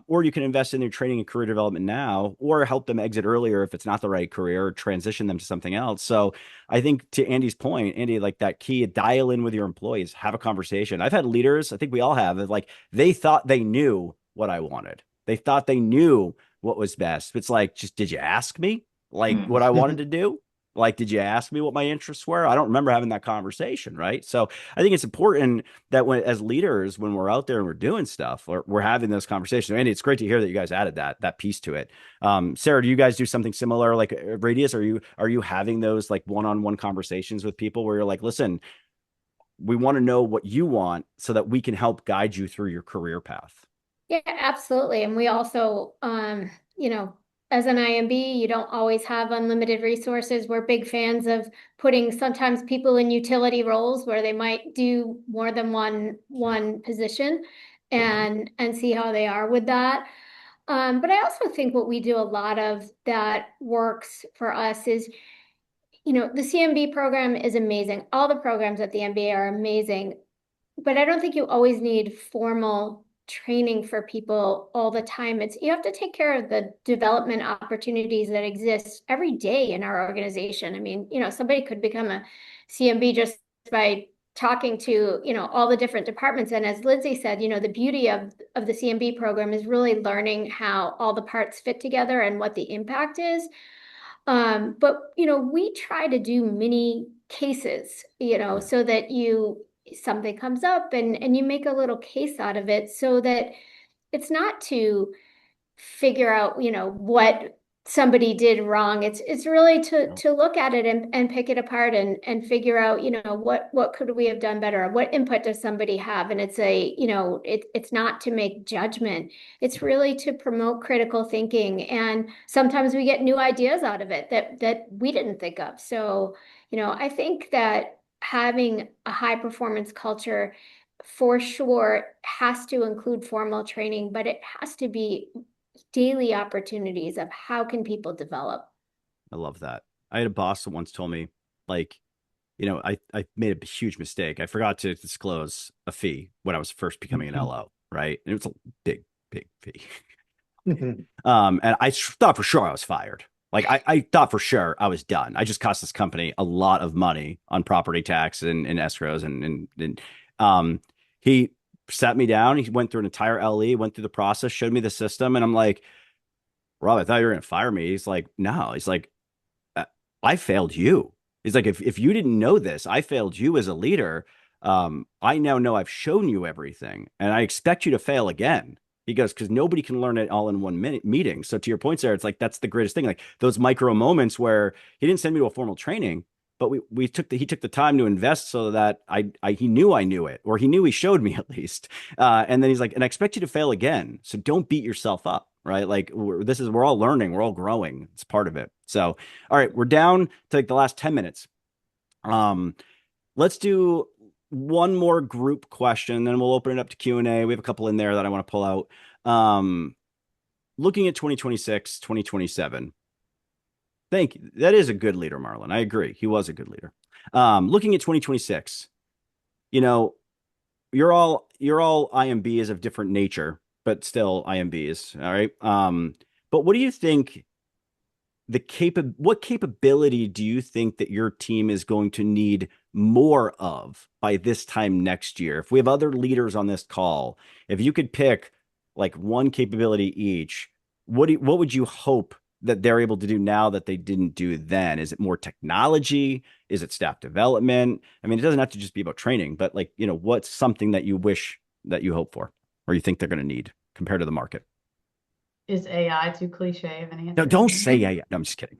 Or you can invest in their training and career development now, or help them exit earlier if it's not the right career, or transition them to something else. So I think to Andy's point, Andy, like that key, dial in with your employees, have a conversation. I've had leaders, I think we all have, like they thought they knew what I wanted. They thought they knew what was best. It's like, just did you ask me like what I wanted to do? Like, did you ask me what my interests were? I don't remember having that conversation, right? So I think it's important that as leaders, when we're out there and we're doing stuff, or we're having those conversations. Andy, it's great to hear that you guys added that piece to it. Sarah, do you guys do something similar, like Radius? Are you having those like one-on-one conversations with people where you're like, listen, we want to know what you want so that we can help guide you through your career path? Yeah, absolutely. And we also, as an IMB, you don't always have unlimited resources. We're big fans of putting sometimes people in utility roles where they might do more than one position and see how they are with that. But I also think what we do a lot of that works for us is, the CMB program is amazing. All the programs at the MBA are amazing, but I don't think you always need formal training for people all the time. You have to take care of the development opportunities that exist every day in our organization. I mean, somebody could become a CMB just by talking to, all the different departments. And as Lindsay said, the beauty of the CMB program is really learning how all the parts fit together and what the impact is. But we try to do mini cases, so that something comes up and you make a little case out of it so that it's not to figure out, what somebody did wrong. It's really to look at it and pick it apart and figure out, what could we have done better? What input does somebody have? And it's not to make judgment. It's really to promote critical thinking. And sometimes we get new ideas out of it that we didn't think of. So, I think that having a high performance culture for sure has to include formal training, but it has to be daily opportunities of how can people develop. I love that. I had a boss that once told me, like, I made a huge mistake. I forgot to disclose a fee when I was first becoming an LO, right? And it was a big, big fee. And I thought for sure I was fired. Like I thought for sure I was done. I just cost this company a lot of money on property tax and escrows and he sat me down. He went through an entire LE, went through the process, showed me the system, and I'm like, Rob, I thought you were gonna fire me. He's like, no. He's like, I failed you. He's like, if you didn't know this, I failed you as a leader. I now know I've shown you everything, and I expect you to fail again. He goes, because nobody can learn it all in one minute meeting. So to your point, Sarah, it's like that's the greatest thing. Like those micro moments where he didn't send me to a formal training, but he took the time to invest so that he knew I knew it, or he knew he showed me at least. And then he's like, and I expect you to fail again. So don't beat yourself up, right? Like we're all learning, we're all growing. It's part of it. So, all right, we're down to like the last 10 minutes. Let's do one more group question, then we'll open it up to Q&A. We have a couple in there that I want to pull out. Looking at 2026, 2027. Thank you. That is a good leader, Marlon. I agree. He was a good leader. Looking at 2026, you're all IMBs of different nature, but still IMBs. All right. But what do you think what capability do you think that your team is going to need more of by this time next year? If we have other leaders on this call, if you could pick like one capability each, what would you hope that they're able to do now that they didn't do then? Is it more technology? Is it staff development? I mean, it doesn't have to just be about training, but like, what's something that you wish that you hope for, or you think they're going to need compared to the market? Is AI too cliche of an answer? No, don't say AI. No, I'm just kidding.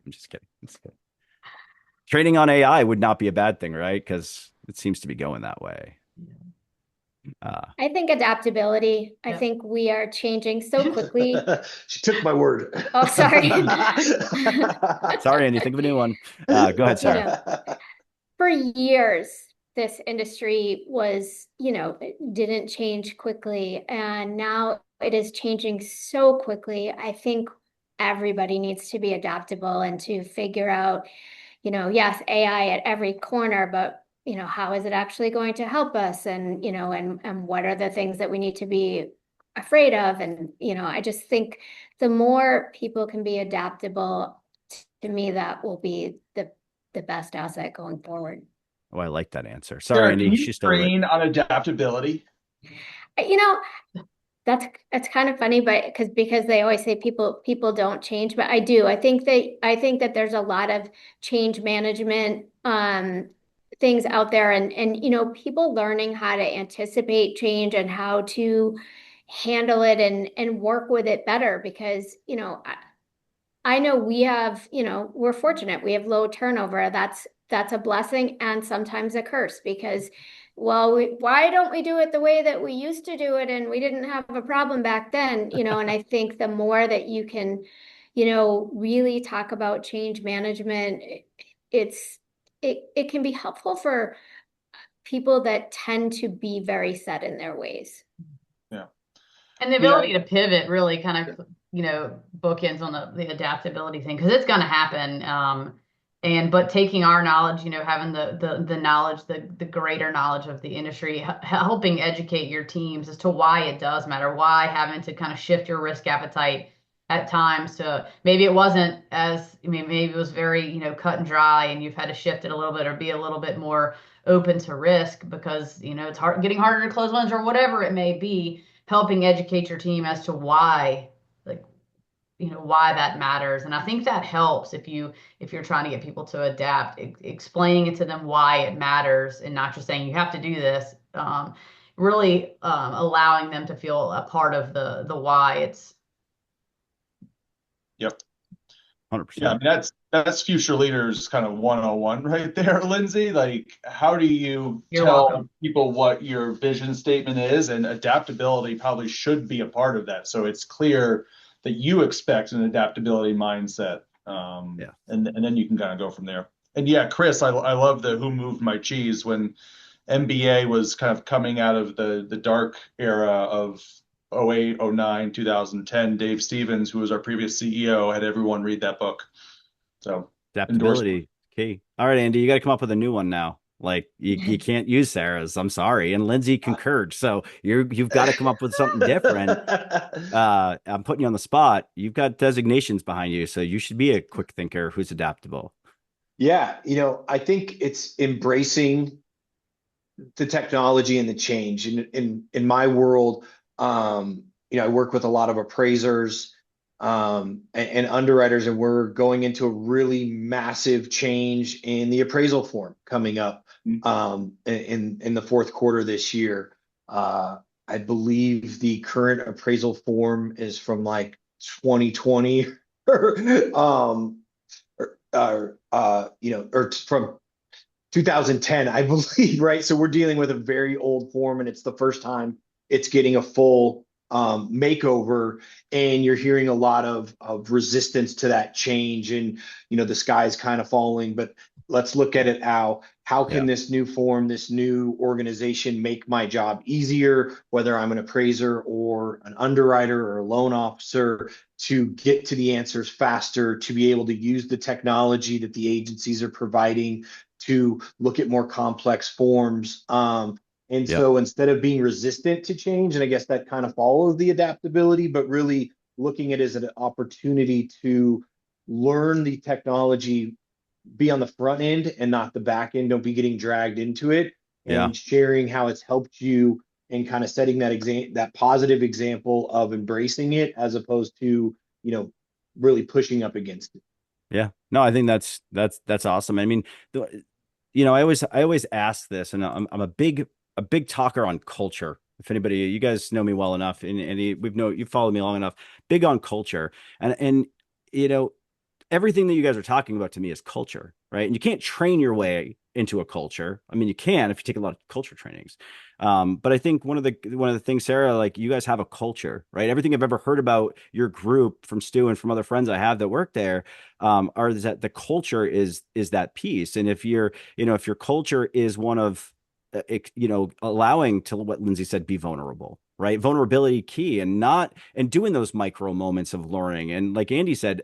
Training on AI would not be a bad thing, right? Because it seems to be going that way. I think adaptability. I think we are changing so quickly. She took my word. Oh, sorry. Sorry, Andy. Think of a new one. Go ahead, Sarah. For years, this industry was, didn't change quickly. And now it is changing so quickly. I think everybody needs to be adaptable and to figure out, yes, AI at every corner, but how is it actually going to help us? And, and what are the things that we need to be afraid of? And, I just think the more people can be adaptable, to me, that will be the best asset going forward. Oh, I like that answer. Sorry, Sarah, Andy. can you train on adaptability? That's kind of funny, but because they always say people don't change, but I do. I think that there's a lot of change management things out there, and people learning how to anticipate change and how to handle it and work with it better because I know we have, we're fortunate. We have low turnover. That's a blessing and sometimes a curse because, well, why don't we do it the way that we used to do it and we didn't have a problem back then, and I think the more that you can, really talk about change management, it can be helpful for people that tend to be very set in their ways. Yeah. And the ability to pivot really kind of, bookends on the adaptability thing because it's going to happen. But taking our knowledge, having the knowledge, the greater knowledge of the industry, helping educate your teams as to why it does matter, why having to kind of shift your risk appetite at times to maybe it wasn't maybe it was very, cut and dry and you've had to shift it a little bit or be a little bit more open to risk because, it's getting harder to close loans or whatever it may be, helping educate your team as to why, why that matters. And I think that helps if you're trying to get people to adapt, explaining it to them why it matters and not just saying you have to do this, really allowing them to feel a part of the why. Yep. Yeah, I 100%. mean that's future leaders kind of 101 right there, Lindsay. Like, how do you You're tell welcome. people what your vision statement is? And adaptability probably should be a part of that. So it's clear that you expect an adaptability mindset. Yeah. And then you can kind of go from there. And yeah, Chris, I love the who moved my cheese when MBA was kind of coming out of the dark era of 08, 09, 2010. Dave Stevens, who was our previous CEO, had everyone read that book. So endorsement. Adaptability key. All right, Andy, you got to come up with a new one now. Like you can't use Sarah's. I'm sorry. And Lindsay concurred. So you've got to come up with something different. I'm putting you on the spot. You've got designations behind you, so you should be a quick thinker who's adaptable. Yeah, I think it's embracing the technology and the change. In my world, I work with a lot of appraisers and underwriters, and we're going into a really massive change in the appraisal form coming up in the fourth quarter this year. I believe the current appraisal form is from like 2020, um, or from 2010, I believe, right? So we're dealing with a very old form, and it's the first time it's getting a full makeover, and you're hearing a lot of resistance to that change, and the sky's kind of falling. But let's look at it how can Yeah. this new form, this new organization make my job easier, whether I'm an appraiser or an underwriter or a loan officer, to get to the answers faster, to be able to use the technology that the agencies are providing to look at more complex forms. And Yep. so instead of being resistant to change, and I guess that kind of follows the adaptability, but really looking at it as an opportunity to learn the technology, be on the front end and not the back end. Don't be getting dragged into it, Yeah. and sharing how it's helped you, and kind of setting that positive example of embracing it, as opposed to, really pushing up against it. Yeah. No, I think that's awesome. I mean, I always ask this, and I'm a big talker on culture. If anybody, you guys know me well enough, and you've followed me long enough, big on culture, and you know, everything that you guys are talking about to me is culture, right? And you can't train your way into a culture. I mean, you can if you take a lot of culture trainings. But I think one of the things, Sarah, like you guys have a culture, right? Everything I've ever heard about your group from Stu and from other friends I have that work there, are that the culture is that piece. And if your culture is one of allowing, to what Lindsay said, be vulnerable, right? Vulnerability key, and doing those micro moments of learning. And like Andy said,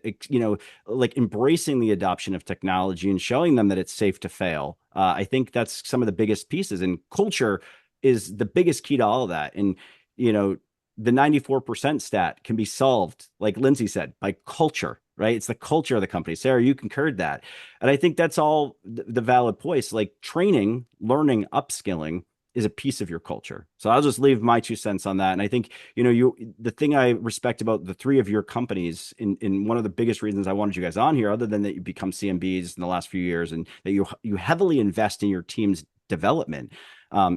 like embracing the adoption of technology and showing them that it's safe to fail. I think that's some of the biggest pieces, and culture is the biggest key to all of that. And, you know, the 94% stat can be solved, like Lindsay said, by culture, right? It's the culture of the company. Sarah, you concurred that. And I think that's all the valid points. Like training, learning, upskilling is a piece of your culture. So I'll just leave my 2 cents on that. And I think, the thing I respect about the three of your companies, in one of the biggest reasons I wanted you guys on here, other than that you become CMBs in the last few years, and that you heavily invest in your team's development,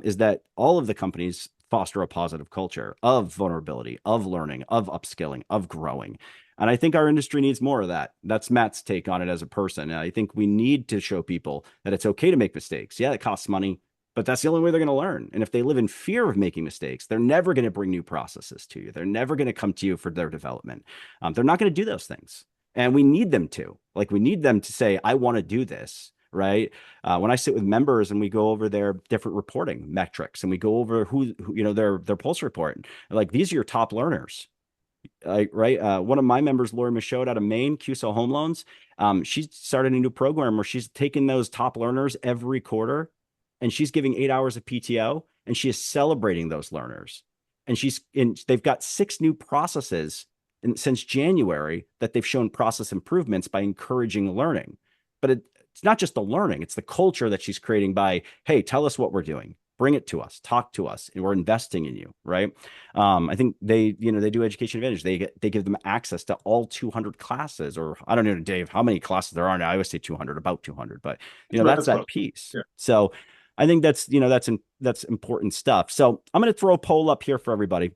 is that all of the companies foster a positive culture of vulnerability, of learning, of upskilling, of growing. And I think our industry needs more of that. That's Matt's take on it as a person. And I think we need to show people that it's okay to make mistakes. Yeah, it costs money, but that's the only way they're going to learn. And if they live in fear of making mistakes, they're never going to bring new processes to you. They're never going to come to you for their development. They're not going to do those things. And we need them to. Like, we need them to say, I want to do this. Right. When I sit with members and we go over their different reporting metrics, and we go over who their pulse report, like, these are your top learners. Right. One of my members, Lori Michaud out of Maine, QSO Home Loans, she started a new program where she's taking those top learners every quarter, and she's giving 8 hours of PTO, and she is celebrating those learners. And they've got 6 new processes since January that they've shown process improvements by encouraging learning. But it's not just the learning, it's the culture that she's creating by, hey, tell us what we're doing. Bring it to us, talk to us, and we're investing in you, right? I think they do Education Advantage. They give them access to all 200 classes, or I don't know, Dave, how many classes there are now. I always say 200, about 200, but that's that piece. Yeah. So I think that's important stuff. So I'm going to throw a poll up here for everybody.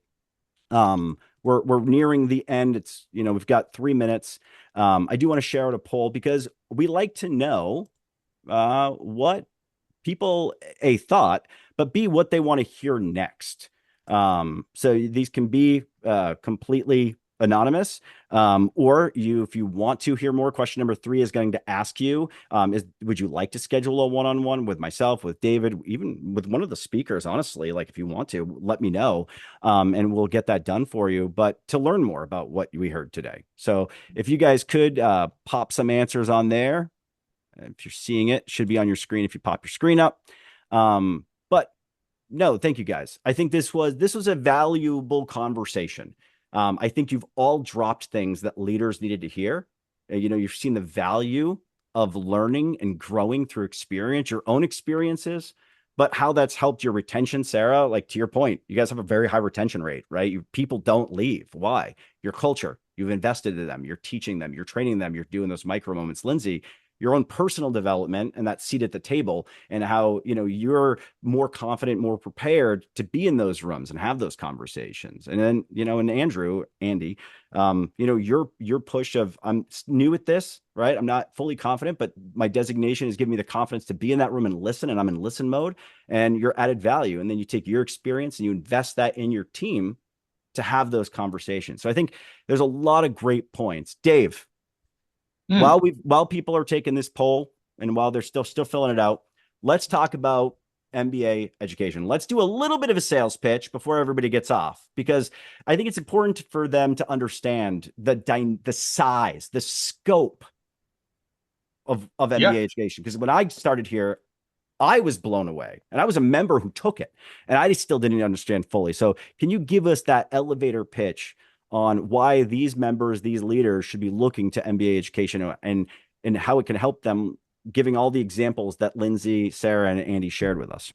We're we're nearing the end. It's, we've got 3 minutes. I do want to share out a poll because we like to know what people thought, but B, what they want to hear next. So these can be completely anonymous, or if you want to hear more. Question number 3 is going to ask you, would you like to schedule a one-on-one with myself, with David, even with one of the speakers? Honestly, like, if you want to, let me know, and we'll get that done for you. But to learn more about what we heard today, so if you guys could pop some answers on there. If you're seeing it, should be on your screen if you pop your screen up. But no, thank you guys. I think this was a valuable conversation. I think you've all dropped things that leaders needed to hear. You've seen the value of learning and growing through experience, your own experiences, but how that's helped your retention. Sarah, like, to your point, you guys have a very high retention rate, right? People don't leave. Why? Your culture. You've invested in them. You're teaching them. You're training them. You're doing those micro moments. Lindsay, your own personal development and that seat at the table, and how you're more confident, more prepared to be in those rooms and have those conversations. And then and Andy, your push of, I'm new at this, right? I'm not fully confident, but my designation is giving me the confidence to be in that room and listen, and I'm in listen mode, and your added value. And then you take your experience and you invest that in your team to have those conversations. So I think there's a lot of great points. Dave, while people are taking this poll and while they're still filling it out, let's talk about MBA education. Let's do a little bit of a sales pitch before everybody gets off, because I think it's important for them to understand the size, the scope of MBA education. Because when I started here, I was blown away, and I was a member who took it, and I still didn't understand fully. So can you give us that elevator pitch on why these members, these leaders, should be looking to MBA education, and how it can help them, giving all the examples that Lindsay, Sarah, and Andy shared with us?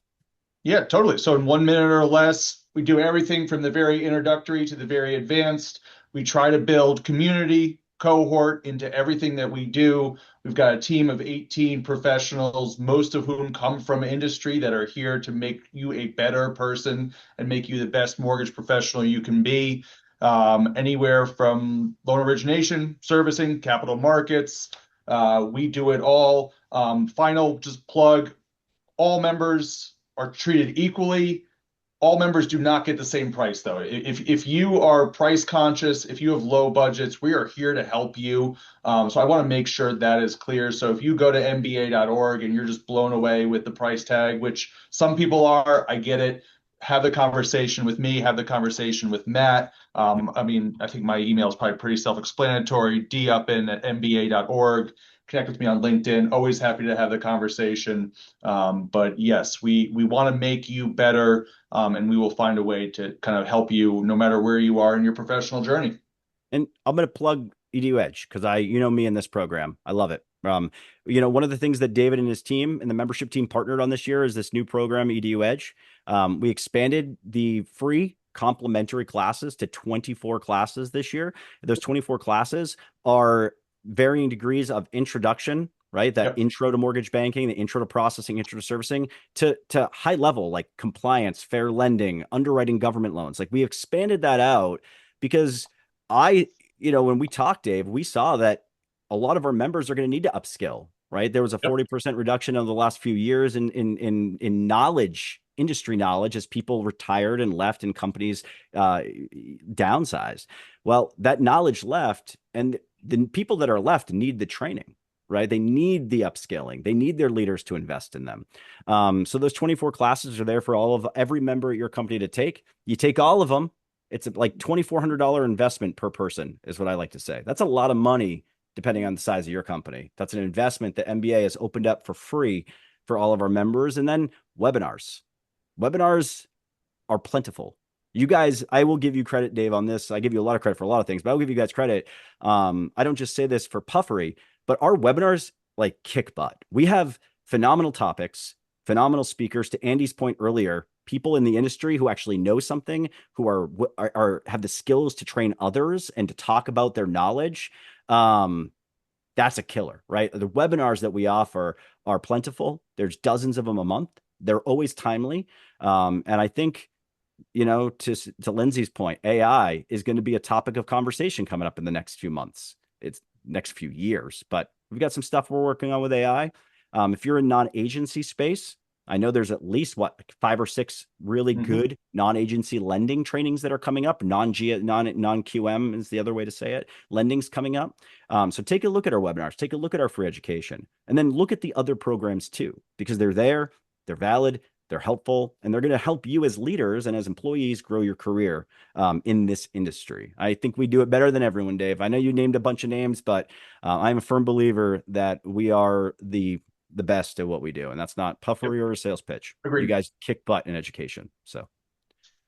Yeah, totally. So in 1 minute or less, we do everything from the very introductory to the very advanced. We try to build community, cohort into everything that we do. We've got a team of 18 professionals, most of whom come from industry, that are here to make you a better person and make you the best mortgage professional you can be. Anywhere from loan origination, servicing, capital markets. We do it all. Final just plug, all members are treated equally. All members do not get the same price, though. If you are price conscious, if you have low budgets, we are here to help you. So I want to make sure that is clear. So if you go to mba.org and you're just blown away with the price tag, which some people are, I get it. Have the conversation with me, have the conversation with Matt. I think my email is probably pretty self-explanatory, duppin@mba.org. Connect with me on LinkedIn. Always happy to have the conversation. But yes, we want to make you better, and we will find a way to kind of help you no matter where you are in your professional journey. And I'm going to plug EDU Edge because me in this program. I love it. One of the things that David and his team and the membership team partnered on this year is this new program, EDU Edge. We expanded the free complimentary classes to 24 classes this year. Those 24 classes are varying degrees of introduction, right? That intro to mortgage banking, the intro to processing, intro to servicing, to high level, like compliance, fair lending, underwriting government loans. Like, we expanded that out because when we talked, Dave, we saw that a lot of our members are going to need to upskill, right? There was a 40% reduction over the last few years in knowledge, industry knowledge, as people retired and left and companies downsized. Well, that knowledge left, and the people that are left need the training, right? They need the upskilling. They need their leaders to invest in them. So those 24 classes are there for every member at your company to take. You take all of them. It's like $2,400 investment per person is what I like to say. That's a lot of money depending on the size of your company. That's an investment that MBA has opened up for free for all of our members. And then webinars. Webinars are plentiful. You guys, I will give you credit, Dave, on this. I give you a lot of credit for a lot of things, but I'll give you guys credit. I don't just say this for puffery, but our webinars like kick butt. We have phenomenal topics, phenomenal speakers. To Andy's point earlier, people in the industry who actually know something, who have the skills to train others and to talk about their knowledge. That's a killer, right? The webinars that we offer are plentiful. There's dozens of them a month. They're always timely. And I think to Lindsay's point, AI is going to be a topic of conversation coming up in the next few months. It's next few years, but we've got some stuff we're working on with AI. If you're in non-agency space, I know there's at least like 5 or 6 really good non-agency lending trainings that are coming up. Non-QM is the other way to say it. Lending's coming up. So take a look at our webinars, take a look at our free education, and then look at the other programs too, because they're there, they're valid, they're helpful, and they're going to help you as leaders and as employees grow your career in this industry. I think we do it better than everyone, Dave. I know you named a bunch of names, but I'm a firm believer that we are the best at what we do. And that's not puffery or a sales pitch. Agreed. You guys kick butt in education. So,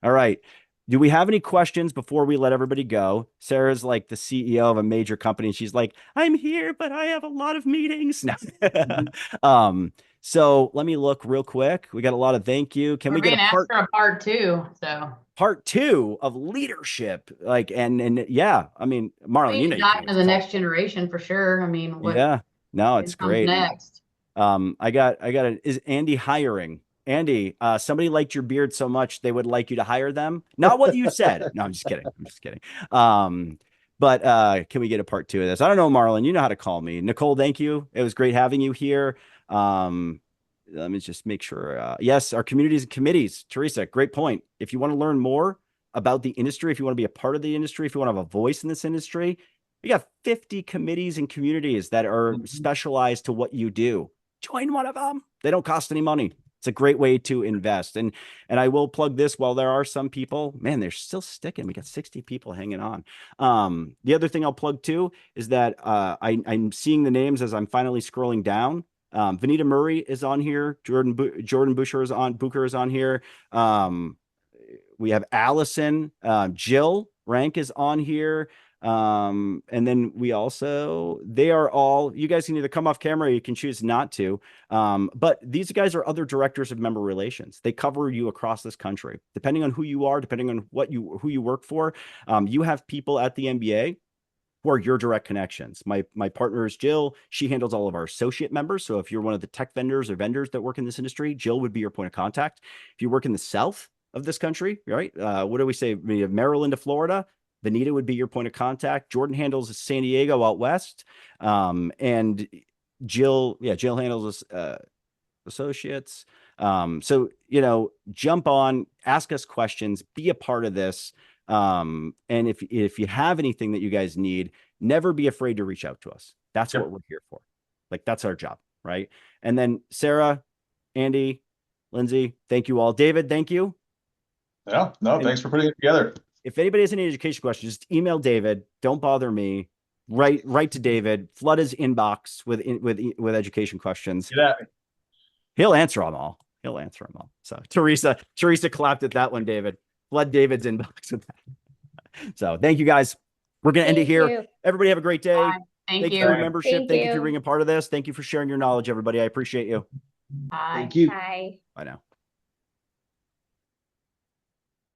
all right. Do we have any questions before we let everybody go? Sarah's like the CEO of a major company. And she's like, I'm here, but I have a lot of meetings. No. So let me look real quick. We got a lot of thank you. Can we get a part 2? So part 2 of leadership? Like, and yeah, I mean, Marlon, you know, dive into the next generation for sure. I mean, no, it's great. Next. Is Andy hiring? Andy, somebody liked your beard so much they would like you to hire them. Not what you said. No, I'm just kidding. But can we get a part 2 of this? I don't know, Marlon, you know how to call me. Nicole, thank you. It was great having you here. Let me just make sure. Yes, our communities and committees. Teresa, great point. If you want to learn more about the industry, if you want to be a part of the industry, if you want to have a voice in this industry, you got 50 committees and communities that are specialized to what you do. Join one of them. They don't cost any money. It's a great way to invest. And I will plug this, while there are some people, man, they're still sticking. We got 60 people hanging on. The other thing I'll plug too is that I'm seeing the names as I'm finally scrolling down. Vanita Murray is on here. Jordan Booker is on here. We have Allison. Jill Rank is on here. And then they are all, you guys can either come off camera or you can choose not to. But these guys are other directors of member relations. They cover you across this country, depending on who you are, depending on who you work for. You have people at the MBA who are your direct connections. My partner is Jill. She handles all of our associate members. So if you're one of the tech vendors or vendors that work in this industry, Jill would be your point of contact. If you work in the South of this country, right? What do we say? We have Maryland to Florida. Vanita would be your point of contact. Jordan handles San Diego out west. And Jill handles associates. So, jump on, ask us questions, be a part of this. And if you have anything that you guys need, never be afraid to reach out to us. That's what we're here for. Like, that's our job. Right. And then Sarah, Andy, Lindsay, thank you all. David, thank you. Yeah, no, thanks for putting it together. If anybody has any education questions, just email David. Don't bother me. Write to David. Flood his inbox with education questions. He'll answer them all. So Teresa clapped at that one, David. Flood David's inbox with that. So thank you guys. We're going to end it here. Everybody have a great day. Bye. Thank you for your membership. Thank you for being a part of this. Thank you for sharing your knowledge, everybody. I appreciate you. Bye. Thank you. Bye. Bye now.